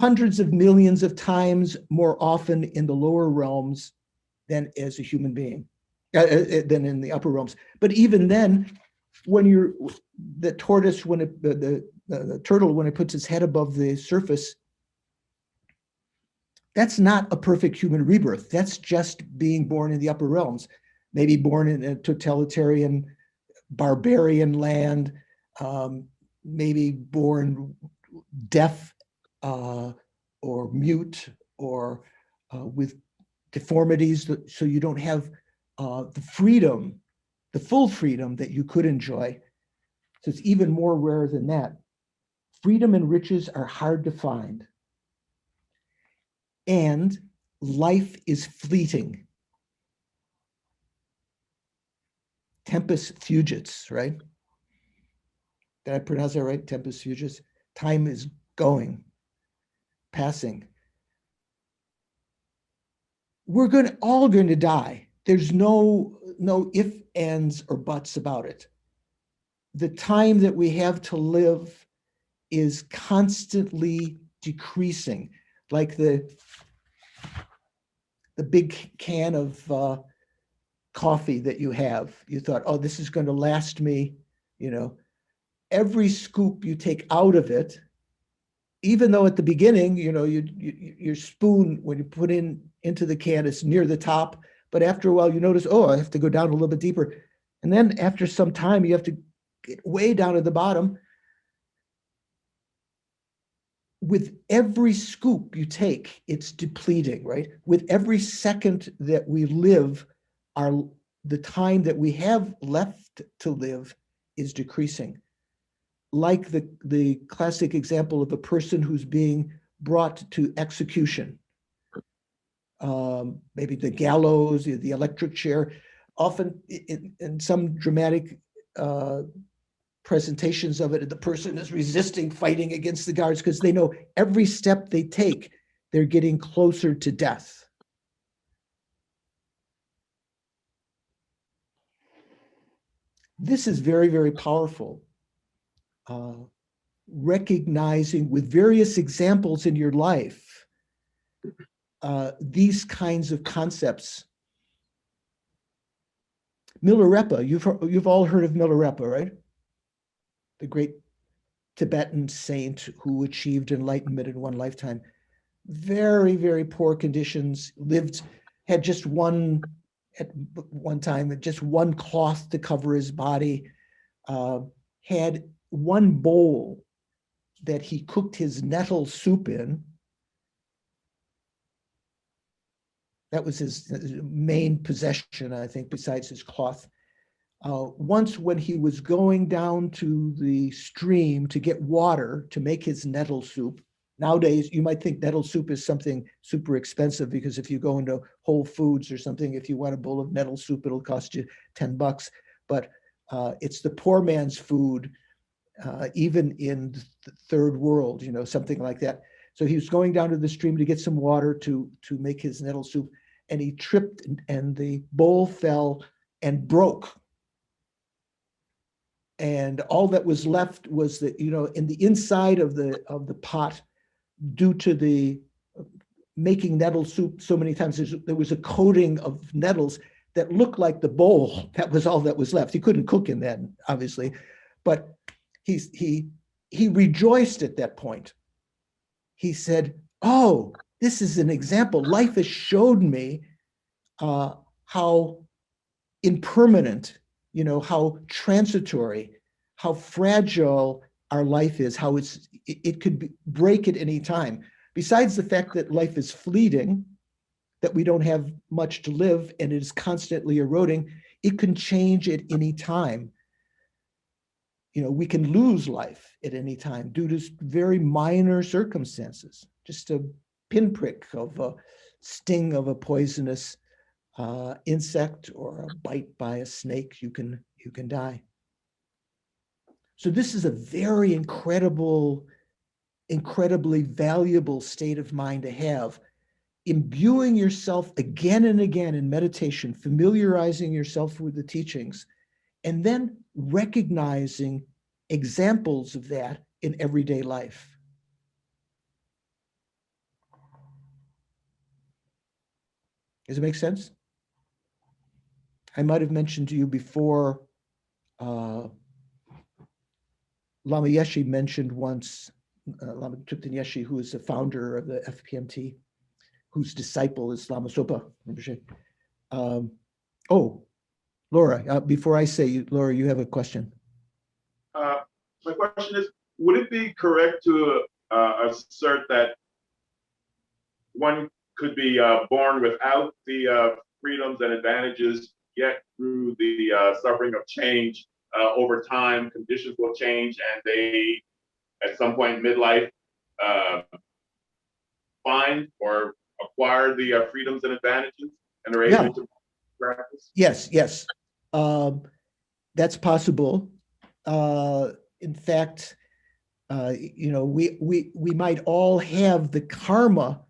hundreds of millions of times more often in the lower realms than as a human being, than in the upper realms. But even then, when the tortoise, when the turtle, when it puts its head above the surface, that's not a perfect human rebirth. That's just being born in the upper realms, maybe born in a totalitarian barbarian land, maybe born deaf or mute or with deformities, so you don't have the freedom, the full freedom that you could enjoy. So it's even more rare than that. Freedom and riches are hard to find. And life is fleeting. Tempus fugit, right? Did I pronounce that right? Tempus fugit. Time is going, passing. We're all going to die. There's no if, ands, or buts about it. The time that we have to live is constantly decreasing, like the big can of coffee that you have. You thought, oh, this is going to last me, every scoop you take out of it, even though at the beginning, your spoon, when you put into the can, is near the top, but after a while you notice, oh, I have to go down a little bit deeper. And then after some time, you have to get way down at the bottom. With every scoop you take, it's depleting, right? With every second that we live, the time that we have left to live is decreasing. Like the classic example of a person who's being brought to execution. Maybe the gallows, the electric chair. Often in some dramatic presentations of it, the person is resisting, fighting against the guards because they know every step they take, they're getting closer to death. This is very, very powerful. Recognizing with various examples in your life, these kinds of concepts. Milarepa, you've all heard of Milarepa, right? The great Tibetan saint who achieved enlightenment in one lifetime. Very, very poor conditions, had just one, at one time, just one cloth to cover his body, had one bowl that he cooked his nettle soup in. That was his main possession, I think, besides his cloth. Once when he was going down to the stream to get water to make his nettle soup, nowadays you might think nettle soup is something super expensive, because if you go into Whole Foods or something, if you want a bowl of nettle soup, it'll cost you $10. But it's the poor man's food, even in the third world, something like that. So he was going down to the stream to get some water to make his nettle soup, and he tripped, and the bowl fell and broke. And all that was left was that, in the inside of the pot, due to the making nettle soup so many times, there was a coating of nettles that looked like the bowl. That was all that was left. He couldn't cook in that, obviously, but he rejoiced at that point. He said, "Oh, this is an example. Life has showed me how impermanent, how transitory, how fragile our life is, how it could break at any time. Besides the fact that life is fleeting, that we don't have much to live and it is constantly eroding, it can change at any time. We can lose life at any time due to very minor circumstances. Just a pinprick of a sting of a poisonous insect or a bite by a snake, you can die." So this is a very incredibly valuable state of mind to have. Imbuing yourself again and again in meditation, familiarizing yourself with the teachings, and then recognizing examples of that in everyday life. Does it make sense? I might have mentioned to you before, Lama Yeshe mentioned once, Lama Thupten Yeshe, who is the founder of the FPMT, whose disciple is Lama Zopa Rinpoche. Laura, before I say, Laura, you have a question. My question is, would it be correct to assert that one could be born without the freedoms and advantages, yet through the suffering of change, over time, conditions will change, and they, at some point in midlife, find or acquire the freedoms and advantages, and are able to practice? Yes. That's possible. In fact, we might all have the karma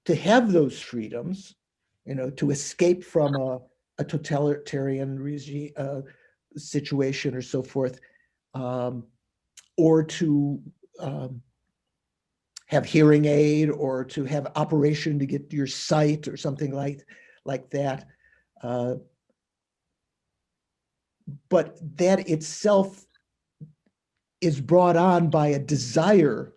to have those freedoms, to escape from a totalitarian regime situation or so forth, or to have hearing aid, or to have operation to get your sight or something like that. But that itself is brought on by a desire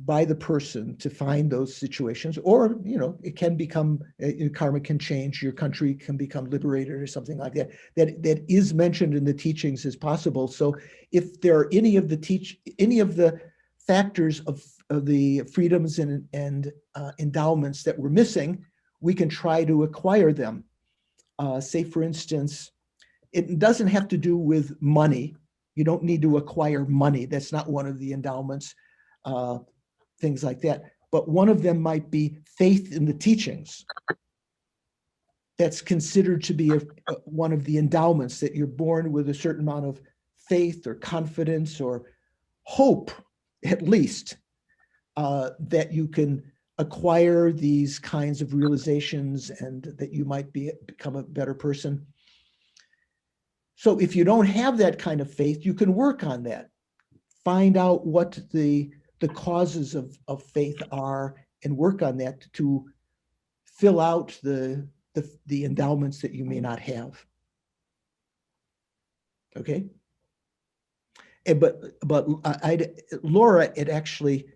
by the person to find those situations, or it can become, karma can change, your country can become liberated or something like that. That is mentioned in the teachings as possible. So if there are any of the factors of the freedoms and endowments that we're missing, we can try to acquire them. Say, for instance, it doesn't have to do with money. You don't need to acquire money. That's not one of the endowments. Things like that. But one of them might be faith in the teachings. That's considered to be one of the endowments, that you're born with a certain amount of faith or confidence or hope, at least, that you can acquire these kinds of realizations and that you might become a better person. So if you don't have that kind of faith, you can work on that. Find out what the causes of faith are and work on that to fill out the endowments that you may not have. Okay. But Laura, it actually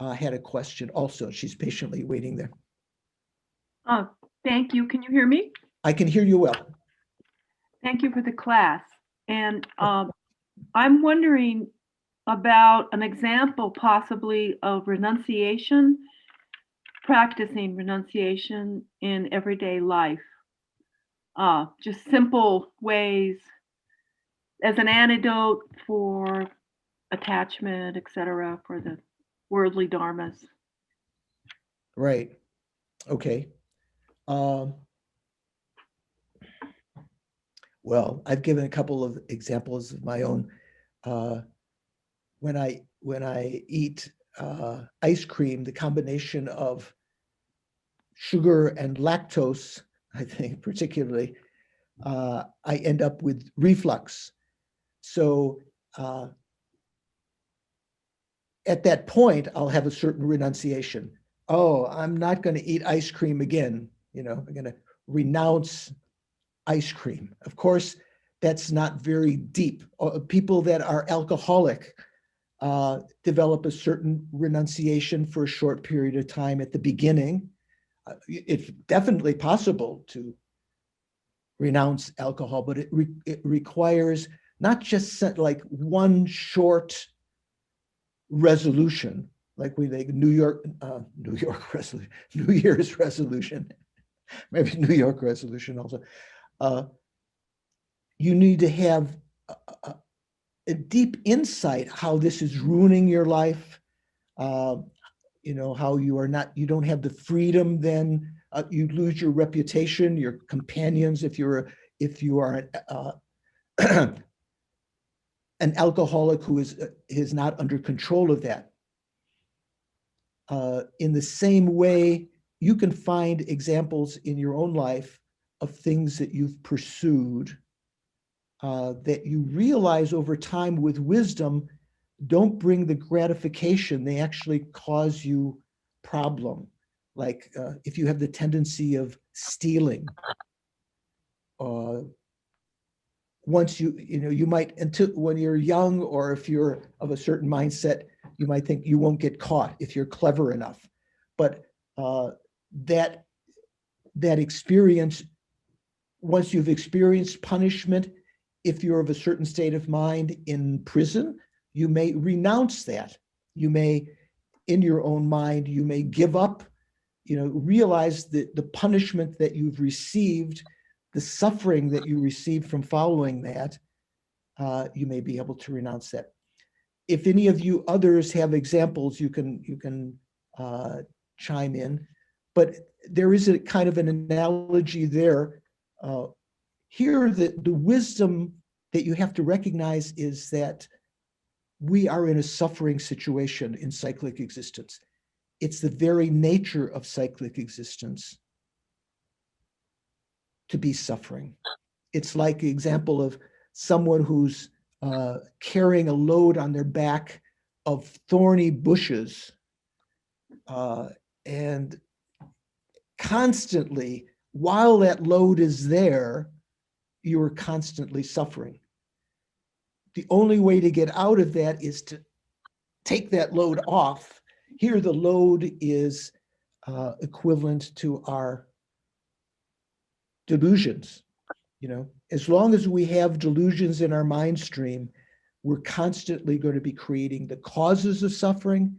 had a question also. She's patiently waiting there. Thank you. Can you hear me? I can hear you well. Thank you for the class. And I'm wondering about an example possibly of renunciation, practicing renunciation in everyday life. Just simple ways as an antidote for attachment, etc., for the worldly dharmas. Right. Okay. Well, I've given a couple of examples of my own. When I eat ice cream, the combination of sugar and lactose, I think particularly, I end up with reflux. So at that point, I'll have a certain renunciation. Oh, I'm not going to eat ice cream again. You know, I'm going to renounce ice cream. Of course, that's not very deep. People that are alcoholic develop a certain renunciation for a short period of time at the beginning. It's definitely possible to renounce alcohol, but it requires not just like one short resolution, like we make New Year's resolution, maybe New York resolution also. You need to have a deep insight how this is ruining your life. You know, how you don't have the freedom then. You lose your reputation, your companions if you are an alcoholic who is not under control of that. In the same way, you can find examples in your own life of things that you've pursued that you realize over time with wisdom don't bring the gratification, they actually cause you problem. Like if you have the tendency of stealing, once you might, until when you're young, or if you're of a certain mindset, you might think you won't get caught if you're clever enough. But that experience, once you've experienced punishment, if you're of a certain state of mind in prison, you may renounce that. You may, in your own mind, you may give up, realize that the punishment that you've received, the suffering that you received from following that, you may be able to renounce that. If any of you others have examples, you can chime in. But there is a kind of an analogy there. Here, the wisdom that you have to recognize is that we are in a suffering situation in cyclic existence. It's the very nature of cyclic existence to be suffering. It's like the example of someone who's carrying a load on their back of thorny bushes, and constantly, while that load is there, you are constantly suffering. The only way to get out of that is to take that load off. Here, the load is equivalent to our delusions. As long as we have delusions in our mind stream, we're constantly going to be creating the causes of suffering,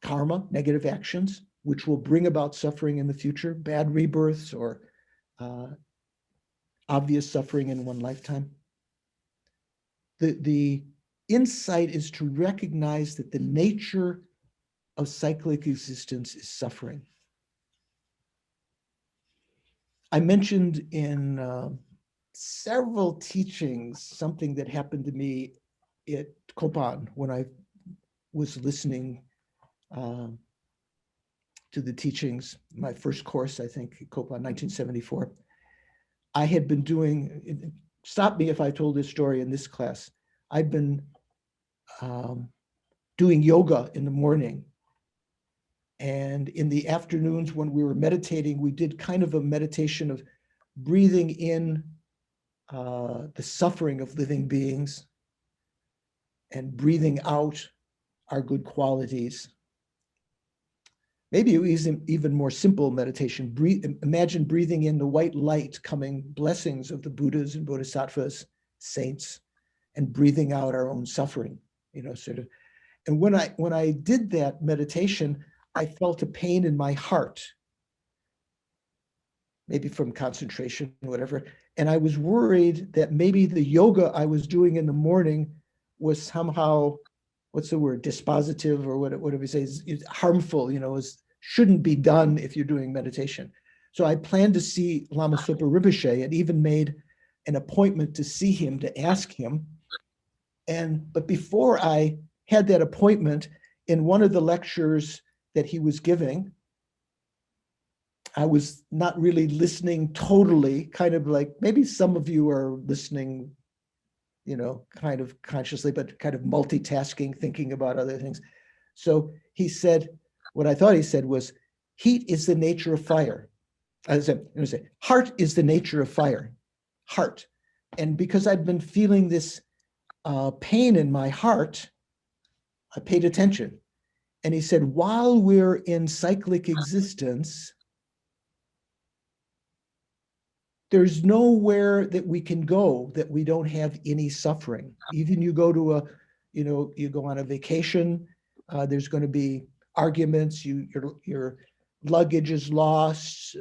karma, negative actions, which will bring about suffering in the future, bad rebirths or obvious suffering in one lifetime. The insight is to recognize that the nature of cyclic existence is suffering. I mentioned in several teachings something that happened to me at Kopan when I was listening to the teachings, my first course, I think, Kopan, 1974. I had been doing, stop me if I told this story in this class. I've been doing yoga in the morning. And in the afternoons when we were meditating, we did kind of a meditation of breathing in the suffering of living beings and breathing out our good qualities. Maybe it was even more simple meditation. Imagine breathing in the white light coming, blessings of the Buddhas and Bodhisattvas, saints, and breathing out our own suffering, sort of. And when I did that meditation, I felt a pain in my heart, maybe from concentration, whatever. And I was worried that maybe the yoga I was doing in the morning was somehow, what's the word, dispositive, or whatever we say, is harmful, shouldn't be done if you're doing meditation. So I planned to see Lama Zopa Rinpoche and even made an appointment to see him, to ask him. But before I had that appointment, in one of the lectures that he was giving, I was not really listening totally, kind of like, maybe some of you are listening, kind of consciously, but kind of multitasking, thinking about other things. So he said, what I thought he said was, heat is the nature of fire. I said, heart is the nature of fire, heart. And because I'd been feeling this pain in my heart, I paid attention. And he said, while we're in cyclic existence, there's nowhere that we can go that we don't have any suffering. Even you go to you go on a vacation, there's going to be arguments, your luggage is lost,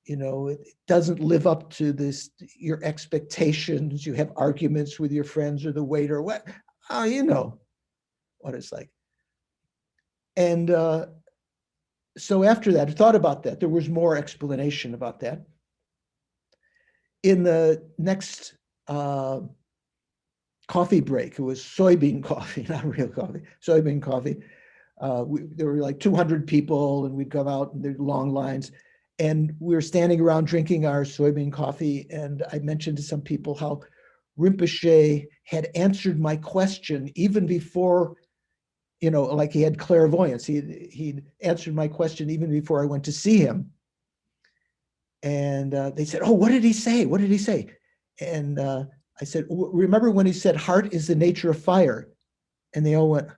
it doesn't live up to your expectations, you have arguments with your friends or the waiter, what it's like. And so after that, I thought about that. There was more explanation about that. In the next coffee break, it was soybean coffee, not real coffee, soybean coffee. There were like 200 people, and we'd come out and there'd long lines, and we were standing around drinking our soybean coffee. And I mentioned to some people how Rinpoche had answered my question even before, like he had clairvoyance. He'd answered my question even before I went to see him. And they said, oh, what did he say? What did he say? And I said, remember when he said, heart is the nature of fire? And they all went,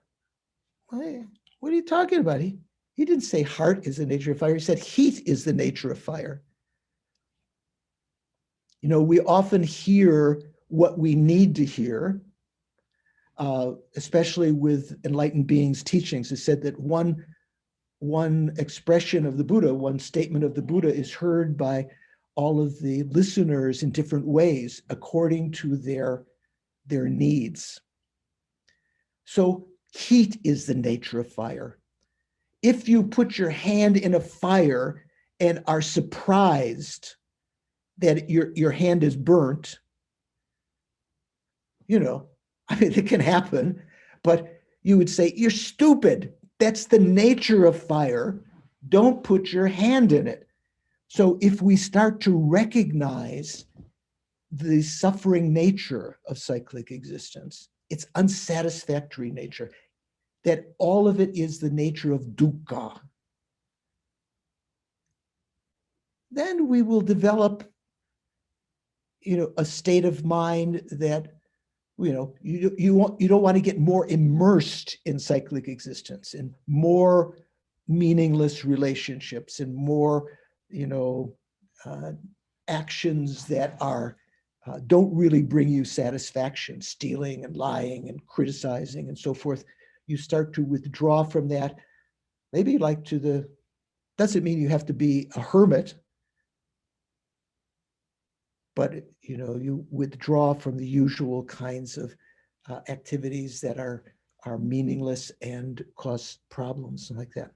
what are you talking about? He didn't say heart is the nature of fire. He said heat is the nature of fire. We often hear what we need to hear, especially with enlightened beings' teachings. It said that one expression of the Buddha, one statement of the Buddha is heard by all of the listeners in different ways according to their needs. So heat is the nature of fire. If you put your hand in a fire and are surprised that your hand is burnt, it can happen, but you would say, you're stupid. That's the nature of fire. Don't put your hand in it. So if we start to recognize the suffering nature of cyclic existence, its unsatisfactory nature, that all of it is the nature of dukkha, then we will develop, a state of mind that, you don't want to get more immersed in cyclic existence and more meaningless relationships and more, actions that don't really bring you satisfaction, stealing and lying and criticizing and so forth. You start to withdraw from that, maybe doesn't mean you have to be a hermit, but you withdraw from the usual kinds of activities that are meaningless and cause problems like that.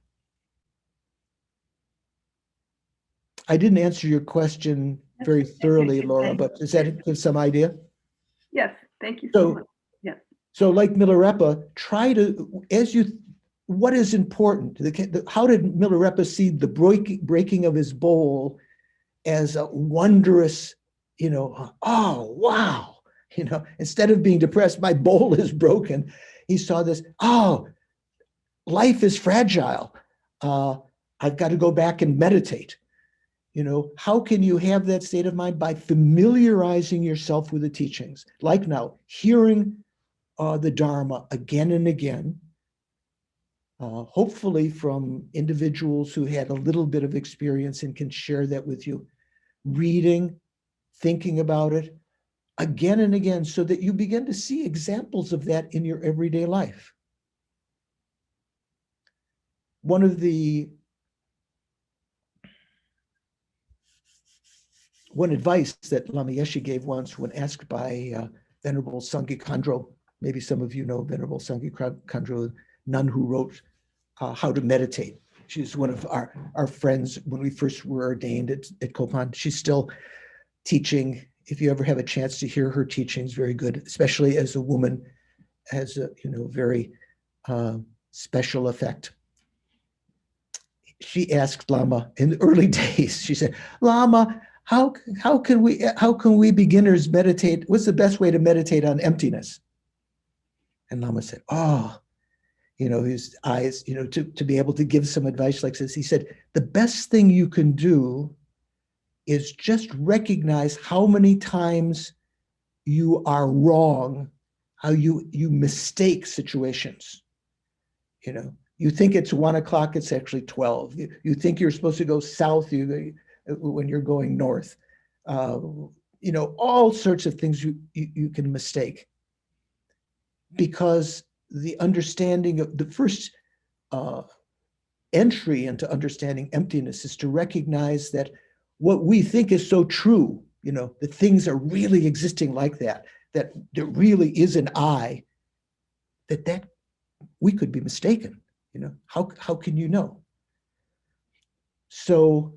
I didn't answer your question very thoroughly, Laura, but does that give some idea? Yes, thank you so much. Yes. So like Milarepa, what is important? How did Milarepa see the breaking of his bowl as a wondrous, oh, wow. Instead of being depressed, my bowl is broken. He saw this, oh, life is fragile. I've got to go back and meditate. How can you have that state of mind? By familiarizing yourself with the teachings. Like now, hearing the Dharma again and again, hopefully from individuals who had a little bit of experience and can share that with you. Reading, thinking about it again and again, so that you begin to see examples of that in your everyday life. One advice that Lama Yeshe gave once when asked by Venerable Sangye Khandro, maybe some of you know Venerable Sangye Khandro, nun who wrote How to Meditate. She's one of our friends when we first were ordained at Kopan. She's still teaching. If you ever have a chance to hear her teachings, very good, especially as a woman, has a very special effect. She asked Lama in the early days, she said, Lama, how can we beginners meditate? What's the best way to meditate on emptiness? And Lama said, his eyes, to be able to give some advice like this. He said, the best thing you can do is just recognize how many times you are wrong, how you mistake situations. You think it's 1 o'clock, it's actually 12. You think you're supposed to go south when you're going north. All sorts of things you can mistake. Because the understanding of the first entry into understanding emptiness is to recognize that what we think is so true, that things are really existing like that there really is an I, that we could be mistaken. How can you know? So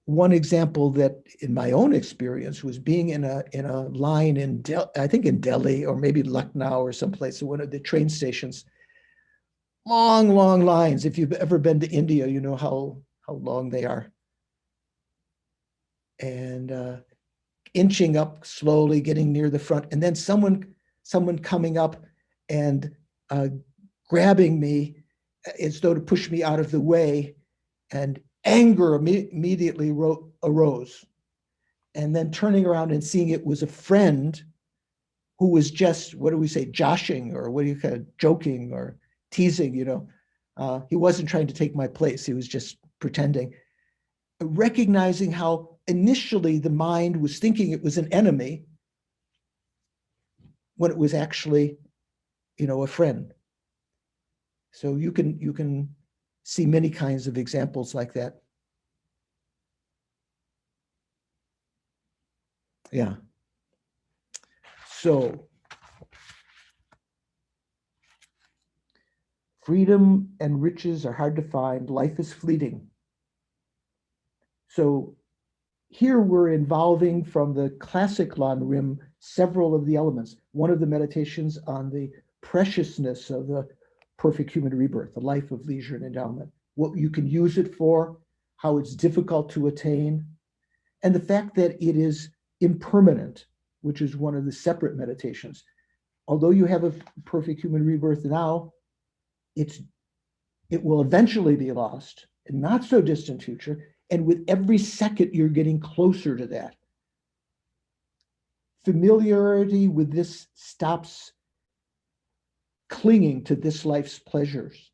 one example that in my own experience was being in a line in I think in Delhi or maybe Lucknow or someplace, one of the train stations. Long lines. If you've ever been to India, you know how long they are. And inching up slowly, getting near the front, and then someone coming up and grabbing me as though to push me out of the way, and anger immediately arose. And then turning around and seeing it was a friend who was just, what do we say, joshing, or what do you call it, joking or teasing, he wasn't trying to take my place. He was just pretending. Recognizing how initially the mind was thinking it was an enemy when it was actually, a friend. So you can see many kinds of examples like that. Yeah. So freedom and riches are hard to find. Life is fleeting. So here we're involving from the classic Lan Rim several of the elements. One of the meditations on the preciousness of the perfect human rebirth, the life of leisure and endowment, what you can use it for, how it's difficult to attain, and the fact that it is impermanent, which is one of the separate meditations. Although you have a perfect human rebirth now, it will eventually be lost in not so distant future. And with every second, you're getting closer to that. Familiarity with this stops clinging to this life's pleasures.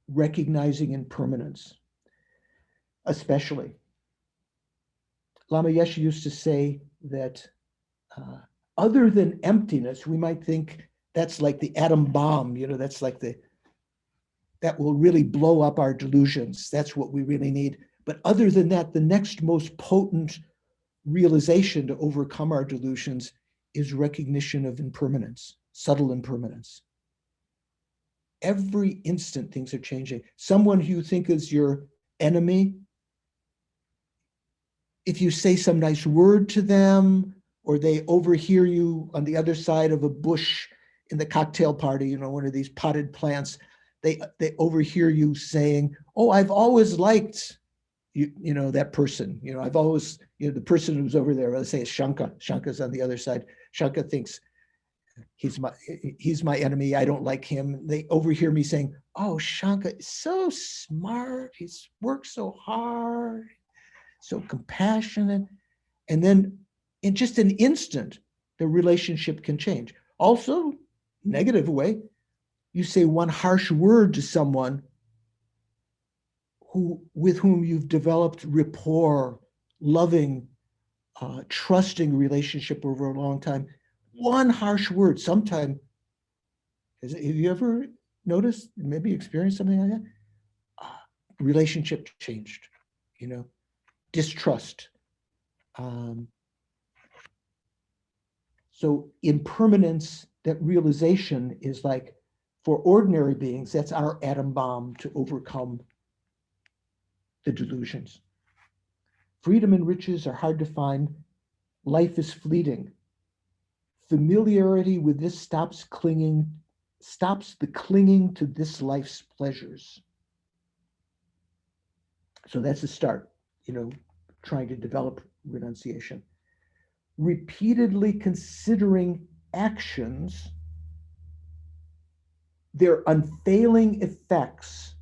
Recognizing impermanence, especially. Lama Yeshe used to say that other than emptiness, we might think that's like the atom bomb, that's like that will really blow up our delusions. That's what we really need. But other than that, the next most potent realization to overcome our delusions is recognition of impermanence, subtle impermanence. Every instant things are changing. Someone who you think is your enemy, if you say some nice word to them, or they overhear you on the other side of a bush in the cocktail party, one of these potted plants, they overhear you saying, oh, I've always liked you know, that person, you know, I've always, you know, the person who's over there, let's say it's Shanka. Shanka's on the other side. Shanka thinks he's my enemy. I don't like him. They overhear me saying, oh, Shanka is so smart. He's worked so hard, so compassionate. And then in just an instant, the relationship can change. Also, negative way, you say one harsh word to someone with whom you've developed rapport, loving, trusting relationship over a long time. One harsh word, sometime, have you ever noticed, maybe experienced something like that? Relationship changed, you know, distrust. So impermanence, that realization is like, for ordinary beings, that's our atom bomb to overcome the delusions. Freedom and riches are hard to find. Life is fleeting. Familiarity with this stops the clinging to this life's pleasures. So that's a start, you know, trying to develop renunciation. Repeatedly considering actions, their unfailing effects,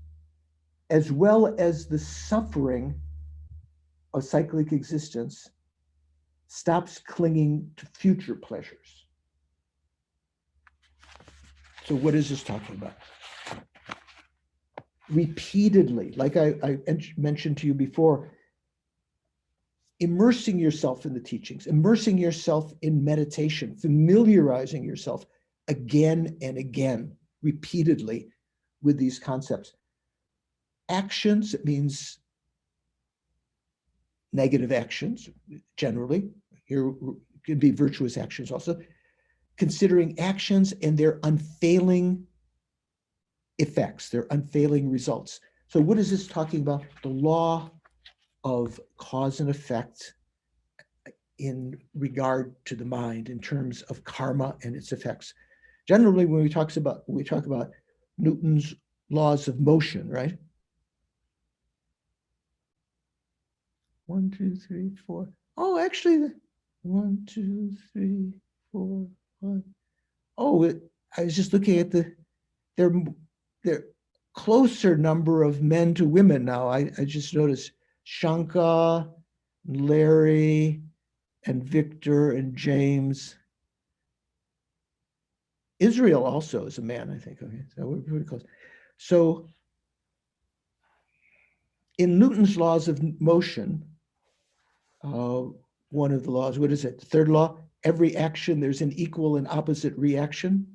as well as the suffering of cyclic existence, stops clinging to future pleasures. So what is this talking about? Repeatedly, like I mentioned to you before, immersing yourself in the teachings, immersing yourself in meditation, familiarizing yourself again and again, repeatedly with these concepts. Actions, it means negative actions, generally. Here could be virtuous actions also. Considering actions and their unfailing effects, their unfailing results. So what is this talking about? The law of cause and effect in regard to the mind, in terms of karma and its effects. Generally, when we talk about Newton's laws of motion, right? 1, 2, 3, 4. Oh, actually, 1, 2, 3, 4, 5. Oh, I was just looking at their closer number of men to women now. I just noticed Shanka, Larry, and Victor and James. Israel also is a man, I think. Okay, so we're pretty close. So in Newton's laws of motion, one of the laws, what is it? The third law, every action, there's an equal and opposite reaction.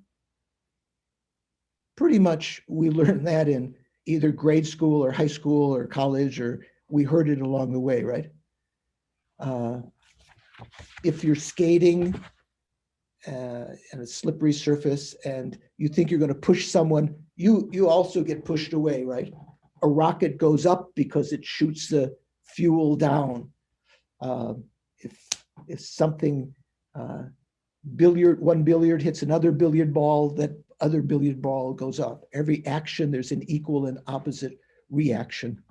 Pretty much we learned that in either grade school or high school or college, or we heard it along the way, right? If you're skating on a slippery surface and you think you're going to push someone, you also get pushed away, right? A rocket goes up because it shoots the fuel down. If something, one billiard hits another billiard ball, that other billiard ball goes up. Every action, there's an equal and opposite reaction.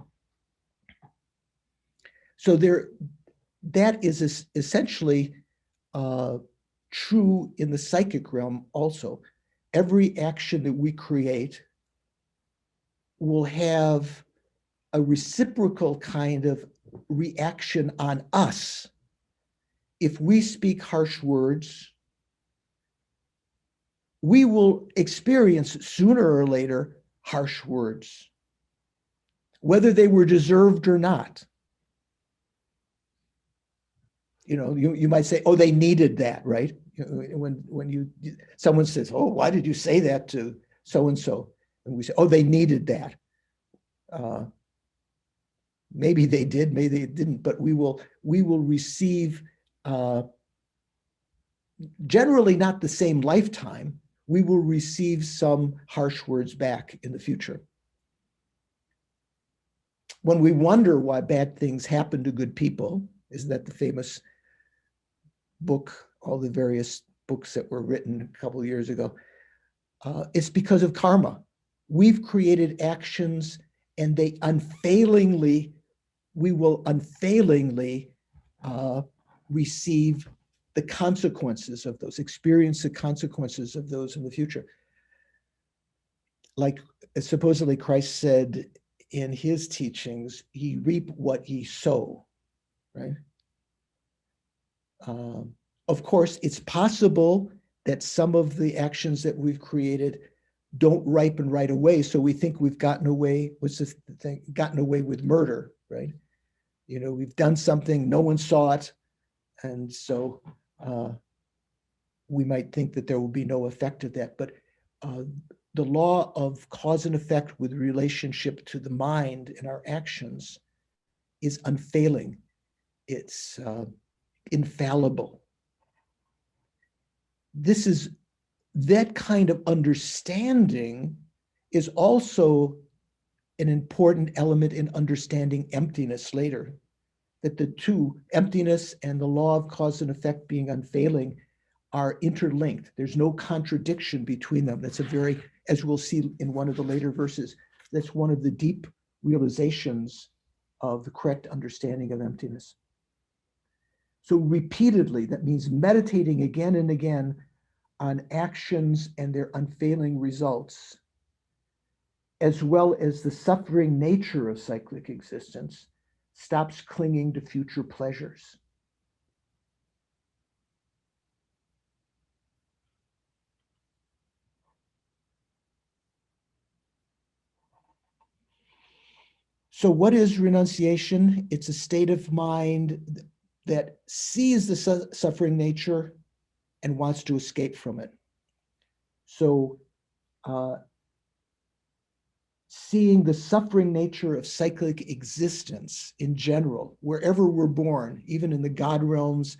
So that is essentially true in the psychic realm also. Every action that we create will have a reciprocal kind of reaction on us. If we speak harsh words, we will experience sooner or later harsh words, whether they were deserved or not. You know, you might say, oh, they needed that, right? When someone says, oh, why did you say that to so-and-so? And we say, oh, they needed that. Maybe they did, maybe they didn't, but we will receive, generally not the same lifetime, we will receive some harsh words back in the future. When we wonder why bad things happen to good people, isn't that the famous book, all the various books that were written a couple of years ago? It's because of karma. we've created actions, and we will unfailingly receive the consequences of those, experience the consequences of those in the future. Like supposedly Christ said in his teachings, ye reap what ye sow, right? Of course, it's possible that some of the actions that we've created don't ripen right away. So we think we've gotten away, gotten away with murder, right? You know, we've done something, no one saw it. And so we might think that there will be no effect of that. But the law of cause and effect with relationship to the mind and our actions is unfailing. It's infallible. That kind of understanding is also an important element in understanding emptiness later, that the two, emptiness and the law of cause and effect being unfailing, are interlinked. There's no contradiction between them. That's a very, as we'll see in one of the later verses, that's one of the deep realizations of the correct understanding of emptiness. So repeatedly, that means meditating again and again on actions and their unfailing results, as well as the suffering nature of cyclic existence, stops clinging to future pleasures. So what is renunciation? It's a state of mind that sees the suffering nature and wants to escape from it. So seeing the suffering nature of cyclic existence in general, wherever we're born, even in the God realms,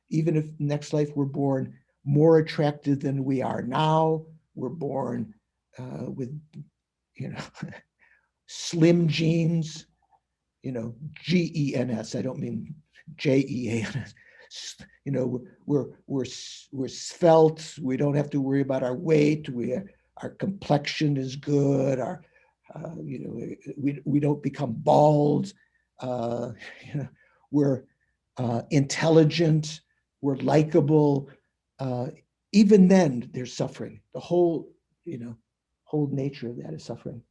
even if next life we're born more attractive than we are now, we're born with, you know, slim genes, you know, G-E-N-S, I don't mean J-E-A-N-S. You know, we're svelte. We don't have to worry about our weight. Our complexion is good. You know, we don't become bald. You know, we're intelligent. We're likable. Even then, there's suffering. The whole, you know, whole nature of that is suffering.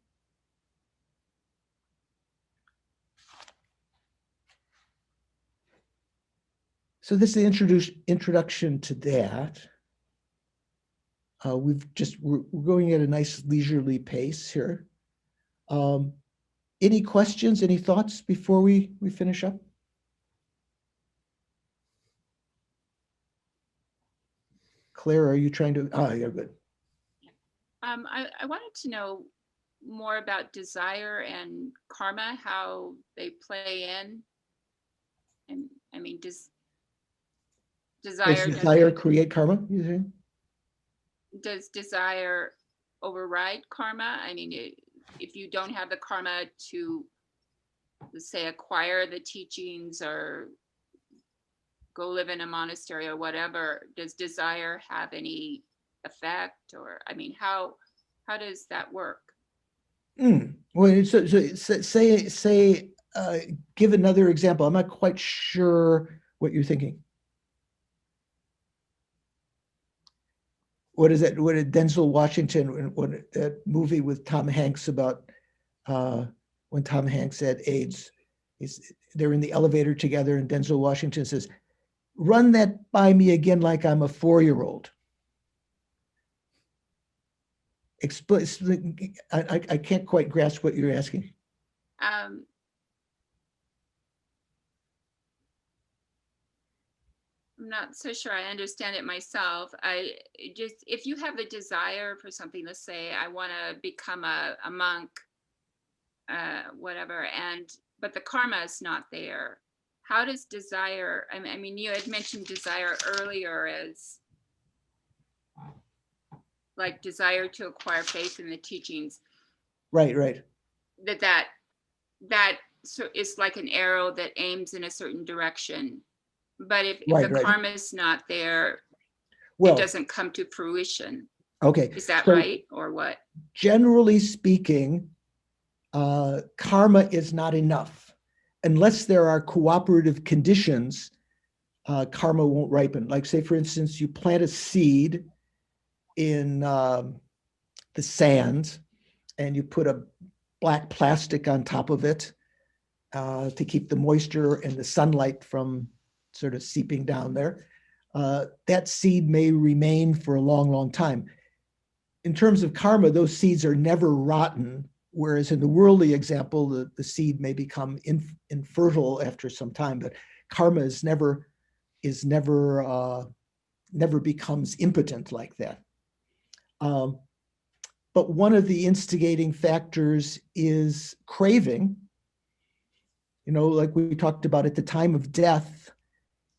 So this is the introduction to that. We're going at a nice leisurely pace here. Any questions, any thoughts before we finish up? Claire, are you trying to, yeah, good. I wanted to know more about desire and karma, how they play in. And I mean, does desire create karma, you think? Does desire override karma? I mean, if you don't have the karma to, let's say, acquire the teachings or go live in a monastery or whatever, does desire have any effect? Or, I mean, how does that work? Well, so say give another example. I'm not quite sure what you're thinking. What is that? What did Denzel Washington, that movie with Tom Hanks about when Tom Hanks had AIDS? They're in the elevator together, and Denzel Washington says, "Run that by me again like I'm a 4-year-old." I can't quite grasp what you're asking. I'm not so sure I understand it myself. If you have the desire for something, let's say I want to become a monk, whatever, but the karma is not there. How does desire, I mean, you had mentioned desire earlier as like desire to acquire faith in the teachings. Right. That so it's like an arrow that aims in a certain direction. But if the karma is not there, it doesn't come to fruition. Okay. Is that so right, or what? Generally speaking, karma is not enough. Unless there are cooperative conditions, karma won't ripen. Like say, for instance, you plant a seed in the sand and you put a black plastic on top of it to keep the moisture and the sunlight from sort of seeping down there. That seed may remain for a long, long time. In terms of karma, those seeds are never rotten, whereas in the worldly example, the seed may become infertile after some time, but karma never becomes impotent like that. But one of the instigating factors is craving. You know, like we talked about at the time of death,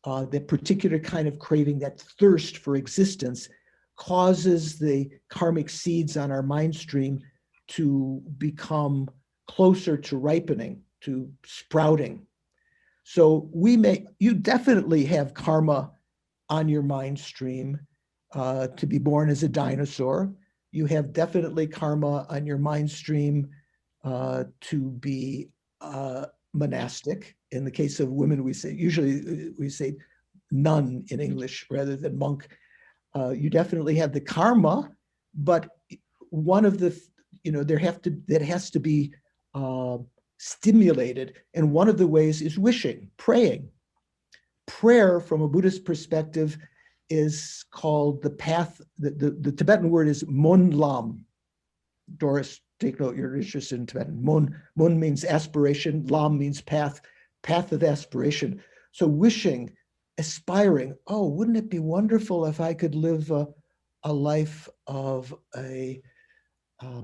that particular kind of craving, that thirst for existence, causes the karmic seeds on our mind stream to become closer to ripening, to sprouting. So you definitely have karma on your mind stream to be born as a dinosaur. You have definitely karma on your mind stream to be monastic. In the case of women, usually we say nun in English rather than monk. You definitely have the karma, but one of the, that has to be stimulated. And one of the ways is wishing, praying. Prayer from a Buddhist perspective is called the path, the Tibetan word is mon lam. Doris, take note, you're interested in Tibetan. Mon means aspiration, lam means path of aspiration. So wishing, aspiring, oh, wouldn't it be wonderful if I could live a life of a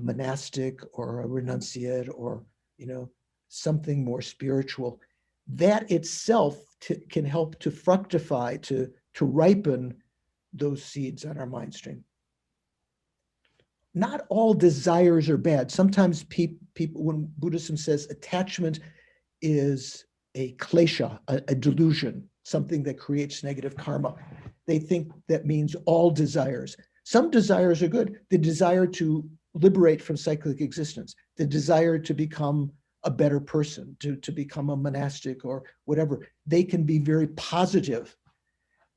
monastic or a renunciate or, something more spiritual. That itself can help to fructify, to ripen those seeds on our mind stream. Not all desires are bad. Sometimes people, when Buddhism says attachment is a klesha, a delusion, something that creates negative karma, they think that means all desires. Some desires are good. The desire to liberate from cyclic existence, the desire to become a better person, to become a monastic or whatever, they can be very positive.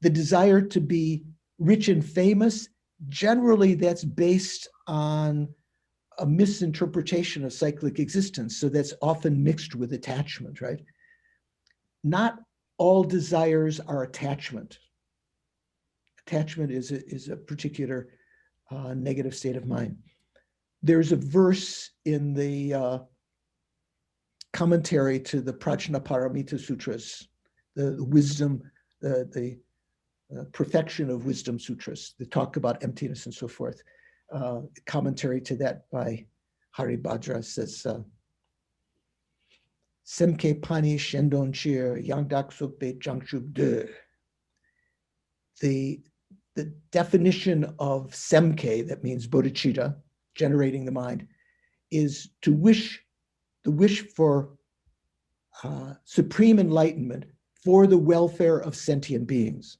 The desire to be rich and famous, generally that's based on a misinterpretation of cyclic existence. So that's often mixed with attachment, right? Not all desires are attachment. Attachment is a particular negative state of mind. There's a verse in the commentary to the Prajnaparamita Sutras, the wisdom, the perfection of wisdom sutras that talk about emptiness and so forth. Commentary to that by Haribhadra says, Semke pani shendon chir yangdak sukpe jangchub de. The definition of semke, that means bodhicitta, generating the mind, is to wish, the wish for supreme enlightenment for the welfare of sentient beings.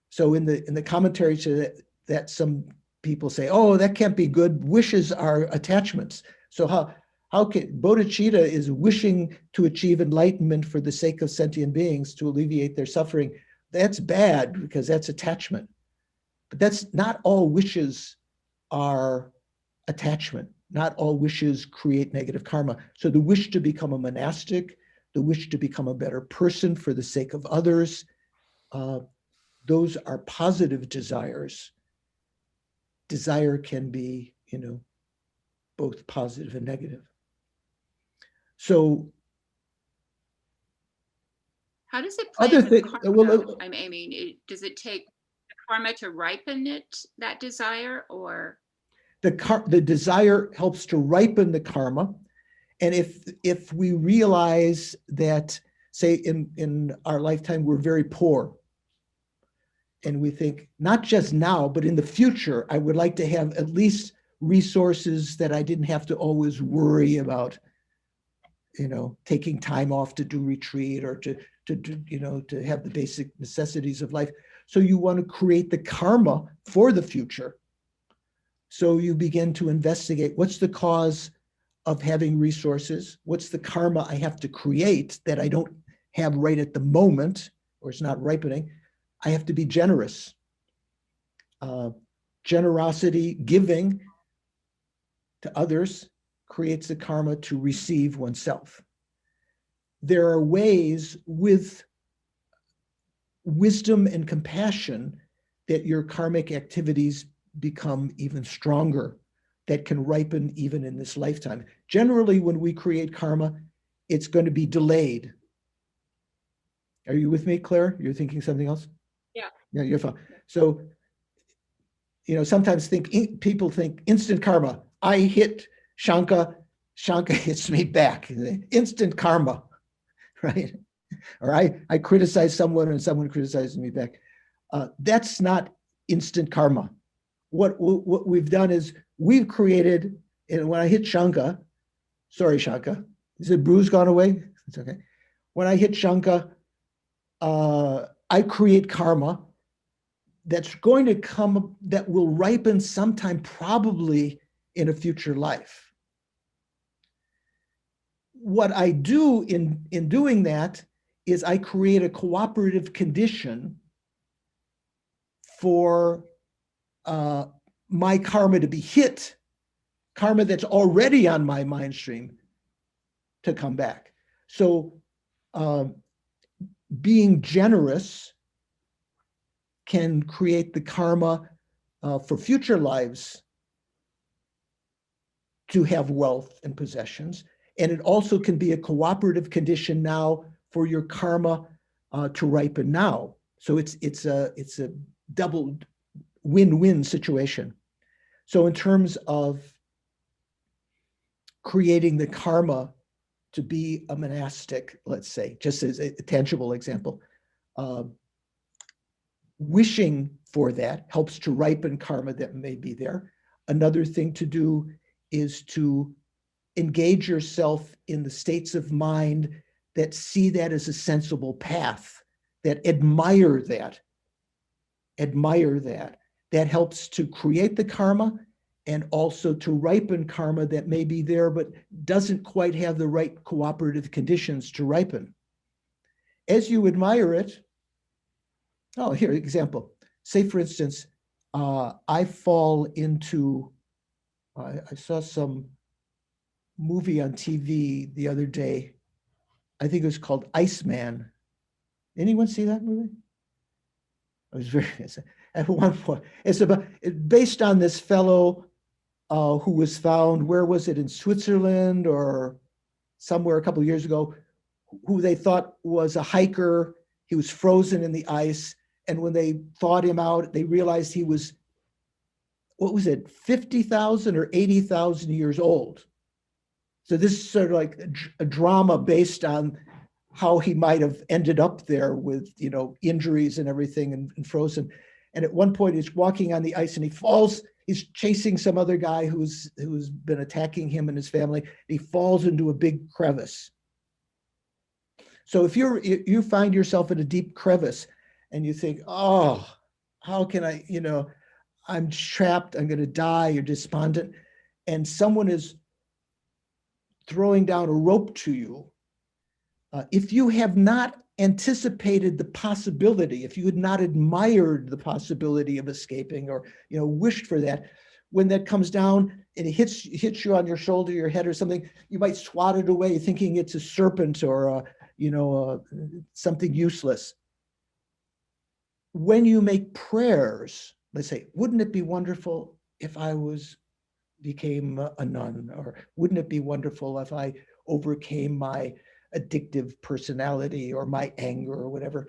So in the commentary to that, some people say, oh, that can't be good. Wishes are attachments. So how can bodhicitta is wishing to achieve enlightenment for the sake of sentient beings to alleviate their suffering? That's bad because that's attachment. But that's not all wishes are attachment. Not all wishes create negative karma. So the wish to become a monastic, the wish to become a better person for the sake of others, those are positive desires. Desire can be, both positive and negative. So how does it play with karma? I mean, does it take karma to ripen that desire, or? The desire helps to ripen the karma. And if we realize that, say in our lifetime, we're very poor, and we think, not just now, but in the future, I would like to have at least resources that I didn't have to always worry about, taking time off to do retreat or to have the basic necessities of life. So you want to create the karma for the future So you begin to investigate what's the cause of having resources? What's the karma I have to create that I don't have right at the moment, or it's not ripening? I have to be generous. Generosity, giving to others, creates the karma to receive oneself. There are ways with wisdom and compassion that your karmic activities become even stronger, that can ripen even in this lifetime. Generally, when we create karma, it's going to be delayed. Are you with me, Claire? You're thinking something else? Yeah. Yeah, you're fine. So, sometimes people think instant karma. I hit Shanka hits me back. Instant karma, right? Or I criticize someone and someone criticizes me back. That's not instant karma. What we've done is we've created, and when I hit Shanka, sorry, Shanka, is the bruise gone away? It's okay. When I hit Shanka, I create karma that's going to come, that will ripen sometime probably in a future life. What I do in doing that is I create a cooperative condition for my karma to be hit, karma that's already on my mind stream to come back. So being generous can create the karma for future lives to have wealth and possessions. And it also can be a cooperative condition now for your karma to ripen now. So it's a double win-win situation. So in terms of creating the karma to be a monastic, let's say, just as a tangible example, wishing for that helps to ripen karma that may be there. Another thing to do is to engage yourself in the states of mind that see that as a sensible path, that admire that. That helps to create the karma and also to ripen karma that may be there but doesn't quite have the right cooperative conditions to ripen. As you admire it, oh, here, example. Say, for instance, I fall into, I saw some movie on TV the other day. I think it was called Iceman. Anyone see that movie? It was very, at one point, it's based on this fellow who was found, where was it, in Switzerland or somewhere a couple of years ago, who they thought was a hiker. He was frozen in the ice. And when they thawed him out, they realized he was, what was it, 50,000 or 80,000 years old. So this is sort of like a drama based on how he might have ended up there with, injuries and everything and frozen. And at one point he's walking on the ice and he falls, he's chasing some other guy who's been attacking him and his family. He falls into a big crevice. So if you find yourself in a deep crevice and you think, oh, how can I, I'm trapped, I'm going to die, you're despondent, and someone is throwing down a rope to you, if you have not anticipated the possibility, if you had not admired the possibility of escaping or wished for that, when that comes down and it hits you on your shoulder, your head or something, you might swat it away thinking it's a serpent or something useless. When you make prayers, let's say, wouldn't it be wonderful if I became a nun? Or wouldn't it be wonderful if I overcame my addictive personality or my anger or whatever?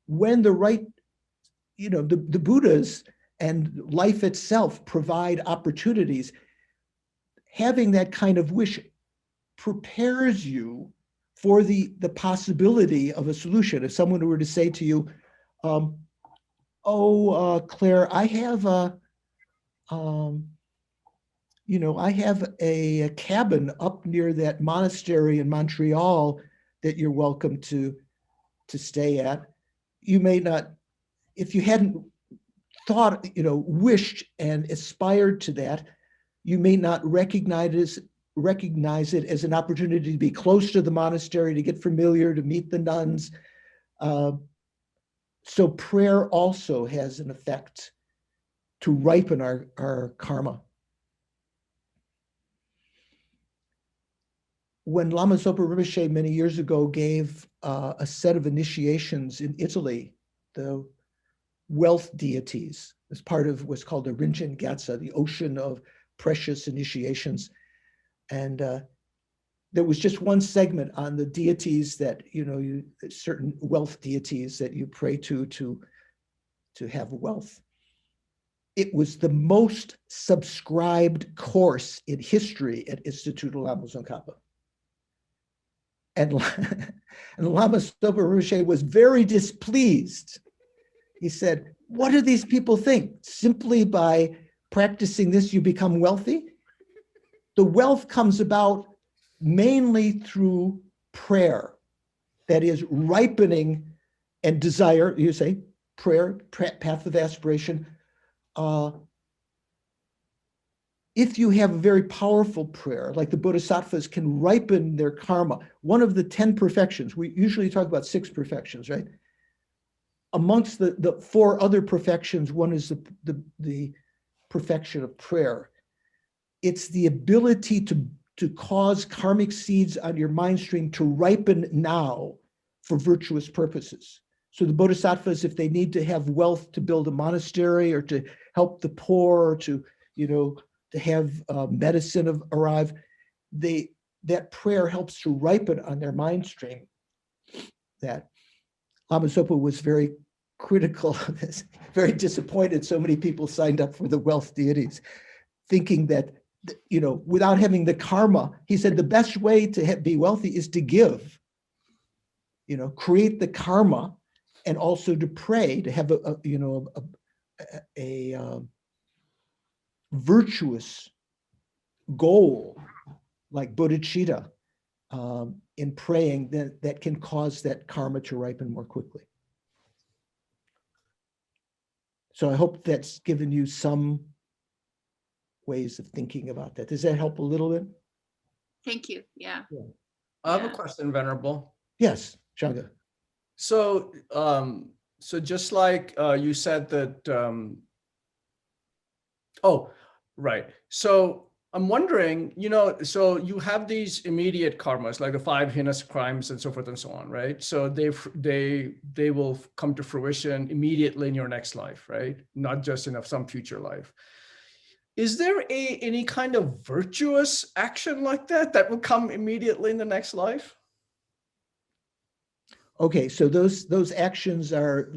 When the right, the Buddhas and life itself provide opportunities, having that kind of wish prepares you for the possibility of a solution. If someone were to say to you, Claire, I have a cabin up near that monastery in Montreal that you're welcome to stay at. You may not, if you hadn't thought, wished and aspired to that, you may not recognize it as an opportunity to be close to the monastery, to get familiar, to meet the nuns. So prayer also has an effect to ripen our karma. When Lama Zopa Rinpoche many years ago gave a set of initiations in Italy, the wealth deities, as part of what's called the Rinchen Gatsa, the ocean of precious initiations. And there was just one segment on the deities that, certain wealth deities that you pray to have wealth. It was the most subscribed course in history at Instituto Lama Tzong Khapa. And Lama Zopa Rinpoche was very displeased. He said, what do these people think? Simply by practicing this, you become wealthy? The wealth comes about mainly through prayer. That is ripening and desire, you say, prayer, path of aspiration. If you have a very powerful prayer, like the bodhisattvas can ripen their karma, one of the 10 perfections, we usually talk about 6 perfections, right? Amongst the 4 other perfections, one is the perfection of prayer. It's the ability to cause karmic seeds on your mind stream to ripen now for virtuous purposes. So the bodhisattvas, if they need to have wealth to build a monastery or to help the poor, or to have medicine arrive, that prayer helps to ripen on their mind stream. That Lama Zopa was very critical of this, very disappointed so many people signed up for the wealth deities, thinking that, without having the karma, he said the best way to be wealthy is to give, create the karma, and also to pray, to have a virtuous goal like bodhicitta in praying that can cause that karma to ripen more quickly. So I hope that's given you some ways of thinking about that. Does that help a little bit? Thank you. Yeah. I have a question, Venerable. Yes, Shanga. So, so just like you said that, oh, right. So I'm wondering, so you have these immediate karmas, like the 5 heinous crimes and so forth and so on, right? So they will come to fruition immediately in your next life, right? Not just in some future life. Is there any kind of virtuous action like that will come immediately in the next life? Okay, so those actions are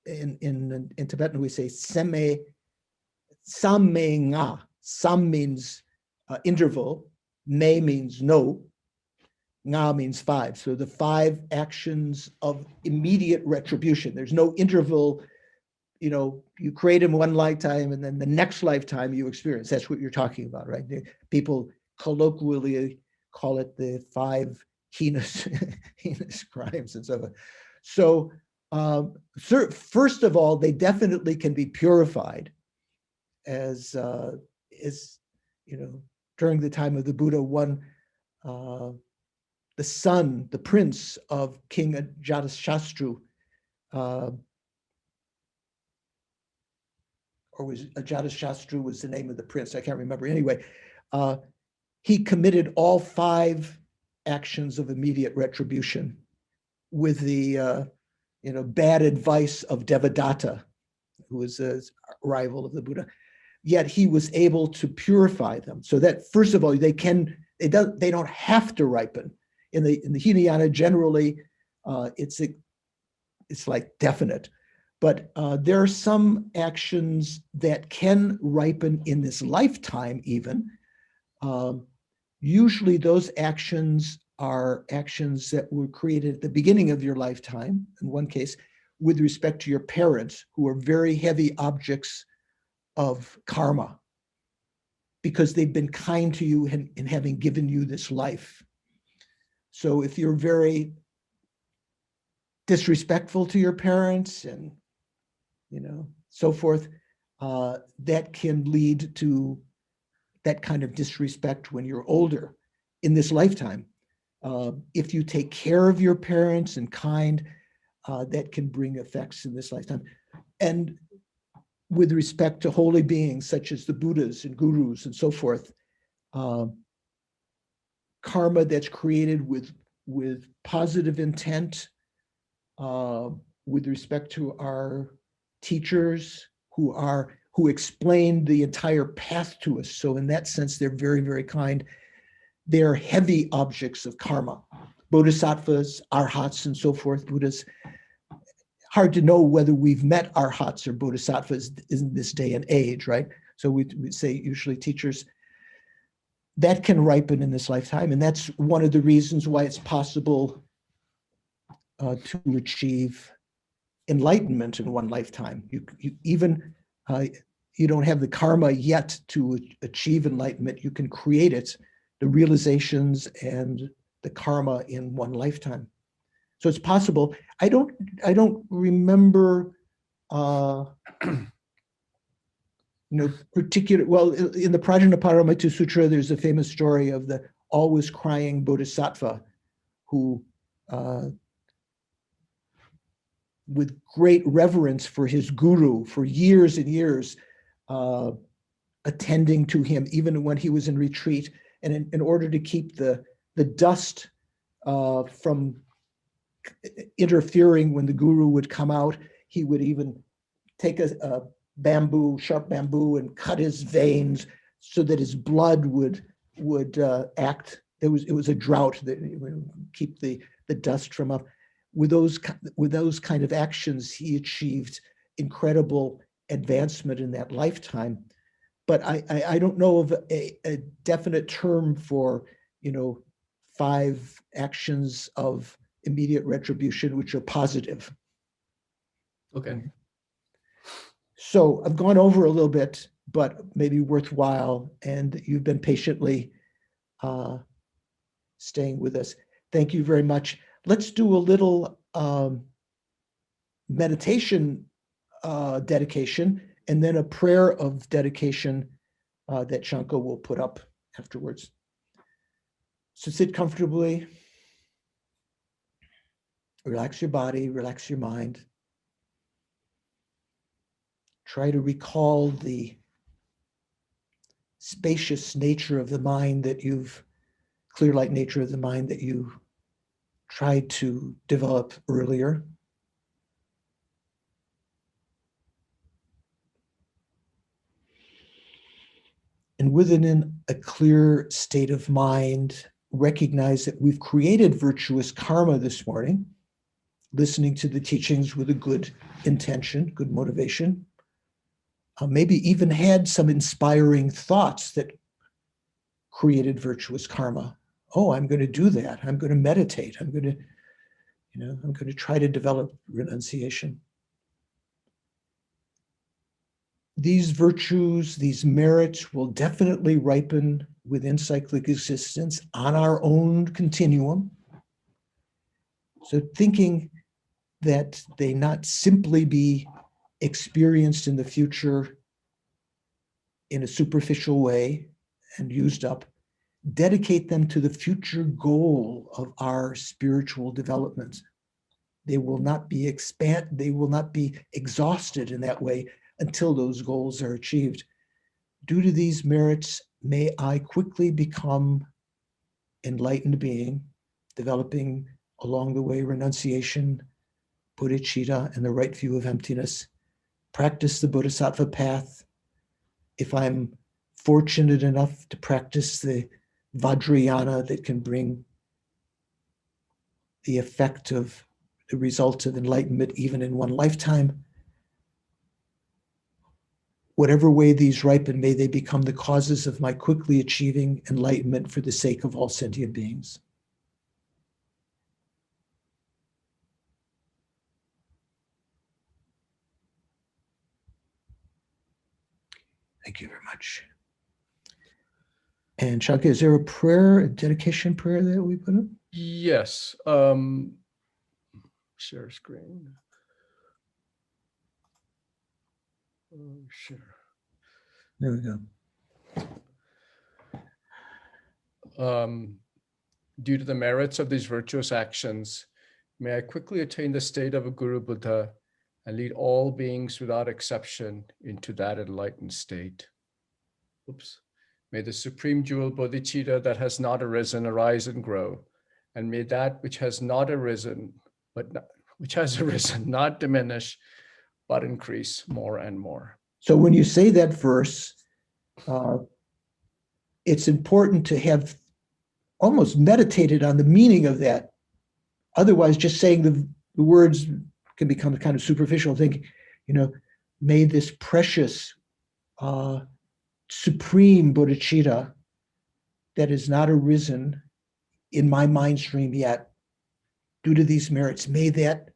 in Tibetan we say samme nga. Sam means interval, me means no, nga means 5. So the 5 actions of immediate retribution. There's no interval, you create in one lifetime and then the next lifetime you experience. That's what you're talking about, right? People colloquially call it the 5 heinous crimes and so on. So first of all, they definitely can be purified as during the time of the Buddha, the son, the prince of King Ajatasattu, or was Ajatasattu was the name of the prince, I can't remember. Anyway, he committed all 5 actions of immediate retribution with the bad advice of Devadatta, who was a rival of the Buddha. Yet he was able to purify them. So that first of all, they don't have to ripen. In the Hinayana generally, it's like definite. But there are some actions that can ripen in this lifetime even. Usually those actions are actions that were created at the beginning of your lifetime, in one case, with respect to your parents, who are very heavy objects of karma, because they've been kind to you in having given you this life. So if you're very disrespectful to your parents and, so forth, that can lead to that kind of disrespect when you're older in this lifetime. If you take care of your parents and kind, that can bring effects in this lifetime. And with respect to holy beings such as the Buddhas and gurus and so forth, karma that's created with positive intent, with respect to our teachers who explain the entire path to us. So in that sense, they're very, very kind. They're heavy objects of karma. Bodhisattvas, arhats, and so forth, Buddhas. Hard to know whether we've met arhats or bodhisattvas in this day and age, right? So we say usually teachers, that can ripen in this lifetime. And that's one of the reasons why it's possible to achieve enlightenment in one lifetime. You don't have the karma yet to achieve enlightenment. You can create it, the realizations and the karma in one lifetime. So it's possible. I don't remember particular, well, in the Prajnaparamita Sutra, there's a famous story of the always crying bodhisattva who, with great reverence for his guru for years and years, attending to him, even when he was in retreat. And in order to keep the dust from interfering when the guru would come out, he would even take a sharp bamboo, and cut his veins so that his blood would act. It was a drought that would keep the dust from up. With those kind of actions, he achieved incredible advancement in that lifetime. But I don't know of a definite term for 5 actions of immediate retribution which are positive. Okay. So I've gone over a little bit, but maybe worthwhile, and you've been patiently staying with us. Thank you very much. Let's do a little meditation dedication, and then a prayer of dedication that Shanka will put up afterwards. So sit comfortably. Relax your body, relax your mind. Try to recall the spacious nature of the mind clear light nature of the mind that you tried to develop earlier. And within a clear state of mind, recognize that we've created virtuous karma this morning, listening to the teachings with a good intention, good motivation. Maybe even had some inspiring thoughts that created virtuous karma. Oh, I'm going to do that. I'm going to meditate. I'm going to try to develop renunciation. These virtues, these merits will definitely ripen within cyclic existence on our own continuum. So thinking that they not simply be experienced in the future in a superficial way and used up, dedicate them to the future goal of our spiritual development. They will not be exhausted in that way until those goals are achieved. Due to these merits, may I quickly become enlightened being, developing along the way renunciation, bodhicitta, and the right view of emptiness. Practice the bodhisattva path. If I'm fortunate enough to practice the vajrayana that can bring the effect of the results of enlightenment even in one lifetime, whatever way these ripen, may they become the causes of my quickly achieving enlightenment for the sake of all sentient beings. Thank you very much. And Shanka, is there a prayer, a dedication prayer that we put up? Yes. Share screen. Sure. There we go. Due to the merits of these virtuous actions, may I quickly attain the state of a Guru Buddha and lead all beings without exception into that enlightened state. Oops. May the supreme jewel bodhicitta that has not arisen arise and grow, and may that which has not arisen, which has arisen not diminish, but increase more and more. So when you say that verse, it's important to have almost meditated on the meaning of that. Otherwise, just saying the words can become a kind of superficial thing. May this precious, supreme bodhicitta that is not arisen in my mind stream yet, due to these merits, may that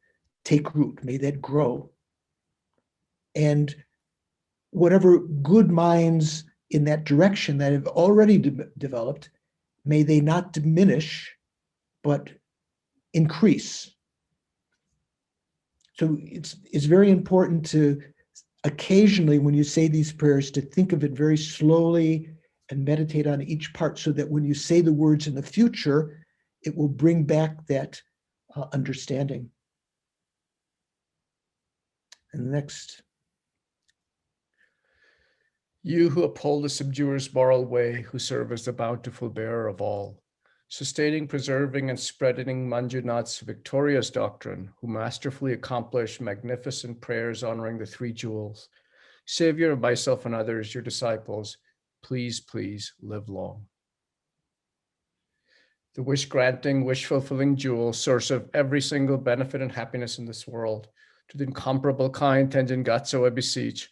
take root, may that grow. And whatever good minds in that direction that have already developed, may they not diminish, but increase. So it's very important to occasionally, when you say these prayers, to think of it very slowly and meditate on each part, so that when you say the words in the future, it will bring back that understanding. And next. You who uphold the subduer's moral way, who serve as the bountiful bearer of all, sustaining, preserving, and spreading Manjunath's victorious doctrine, who masterfully accomplish magnificent prayers honoring the three jewels, Savior of myself and others, your disciples, please, please live long. The wish-granting, wish-fulfilling jewel, source of every single benefit and happiness in this world, to the incomparable kind Tenjin Gatso, I beseech,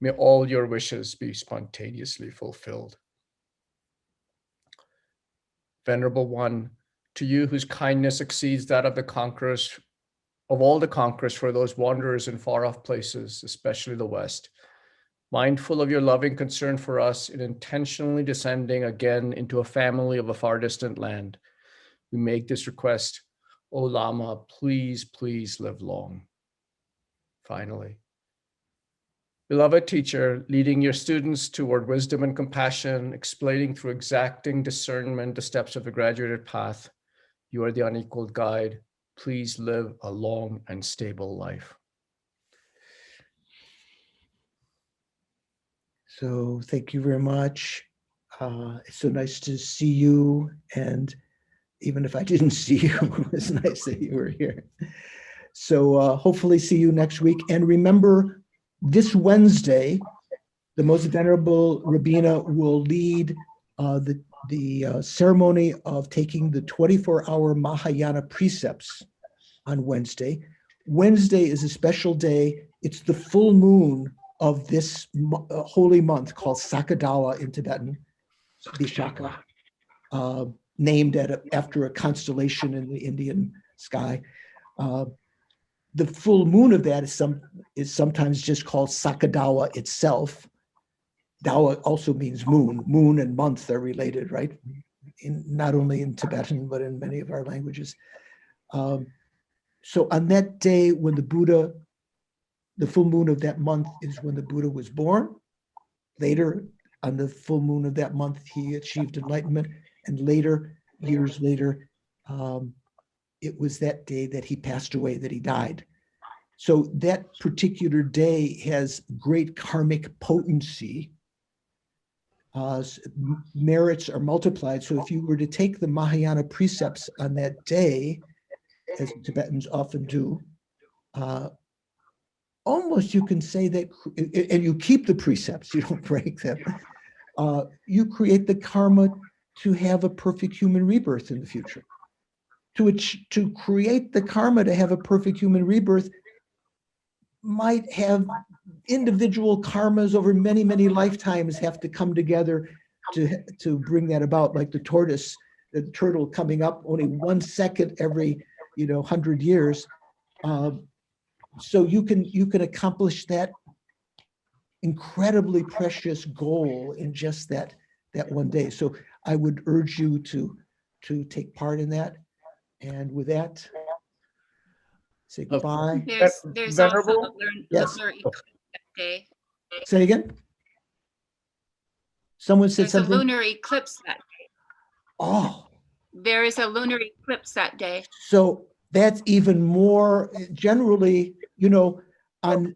may all your wishes be spontaneously fulfilled. Venerable One, to you whose kindness exceeds that of the conquerors, of all the conquerors for those wanderers in far-off places, especially the West, mindful of your loving concern for us in intentionally descending again into a family of a far distant land, we make this request, O Lama, please, please live long. Finally, beloved teacher, leading your students toward wisdom and compassion, explaining through exacting discernment the steps of the graduated path, you are the unequaled guide. Please live a long and stable life. So thank you very much. It's so nice to see you. And even if I didn't see you, it was nice that you were here. So hopefully see you next week. And remember, this Wednesday, the Most Venerable Rabina will lead the ceremony of taking the 24-hour Mahayana precepts on Wednesday. Wednesday is a special day. It's the full moon of this holy month called Sakadawa in Tibetan, Vishaka, named after a constellation in the Indian sky. The full moon of that is sometimes just called Sakadawa itself. Dawa also means moon. Moon and month are related, right? Not only in Tibetan, but in many of our languages. So on that day when the Buddha, the full moon of that month is when the Buddha was born. Later, on the full moon of that month, he achieved enlightenment. And later, years later, it was that day that he passed away, that he died. So that particular day has great karmic potency. Merits are multiplied. So if you were to take the Mahayana precepts on that day, as Tibetans often do, almost you can say that, and you keep the precepts, you don't break them, you create the karma to have a perfect human rebirth in the future. To create the karma to have a perfect human rebirth might have individual karmas over many, many lifetimes have to come together to bring that about, like the tortoise, the turtle coming up only 1 second every 100 years. So you can accomplish that incredibly precious goal in just that one day. So I would urge you to take part in that. And with that, say goodbye. There's also Venerable? a Yes. lunar eclipse that day. Say again? Someone said There's a something? lunar eclipse that day. Oh, There is a lunar eclipse that day. so that's even more, generally, you know, on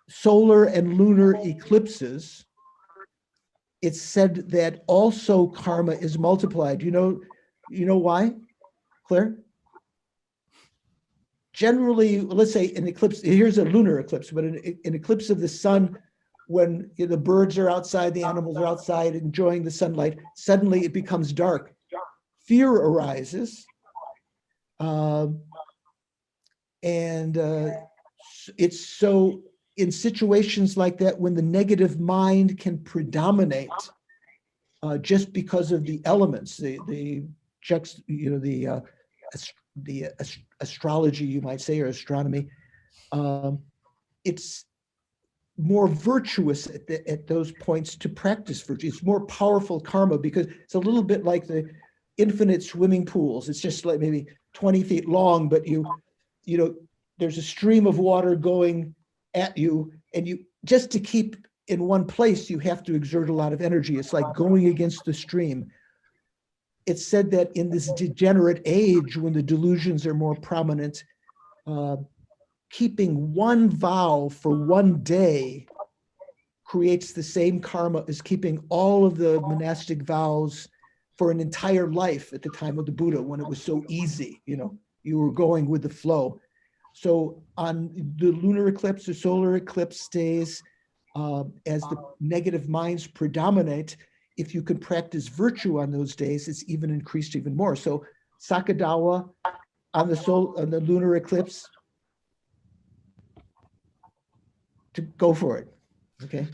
solar and lunar eclipses, it's said that also karma is multiplied. You know why, Claire? Generally, let's say an eclipse, here's a lunar eclipse, but an eclipse of the sun, when the birds are outside, the animals are outside enjoying the sunlight, suddenly it becomes dark. Fear arises. It's so, in situations like that, when the negative mind can predominate just because of the elements, the astrology, you might say, or astronomy, it's more virtuous at those points to practice virtue. It's more powerful karma because it's a little bit like the infinite swimming pools. It's just like maybe 20 feet long, but you know, there's a stream of water going at you, and you, just to keep in one place, you have to exert a lot of energy. It's like going against the stream. It's said that in this degenerate age, when the delusions are more prominent, keeping one vow for one day creates the same karma as keeping all of the monastic vows for an entire life at the time of the Buddha, when it was so easy, you know, you were going with the flow. So on the lunar eclipse or solar eclipse days, as the negative minds predominate, if you can practice virtue on those days, it's even increased even more. So Sakadawa on the lunar eclipse, to go for it. Okay.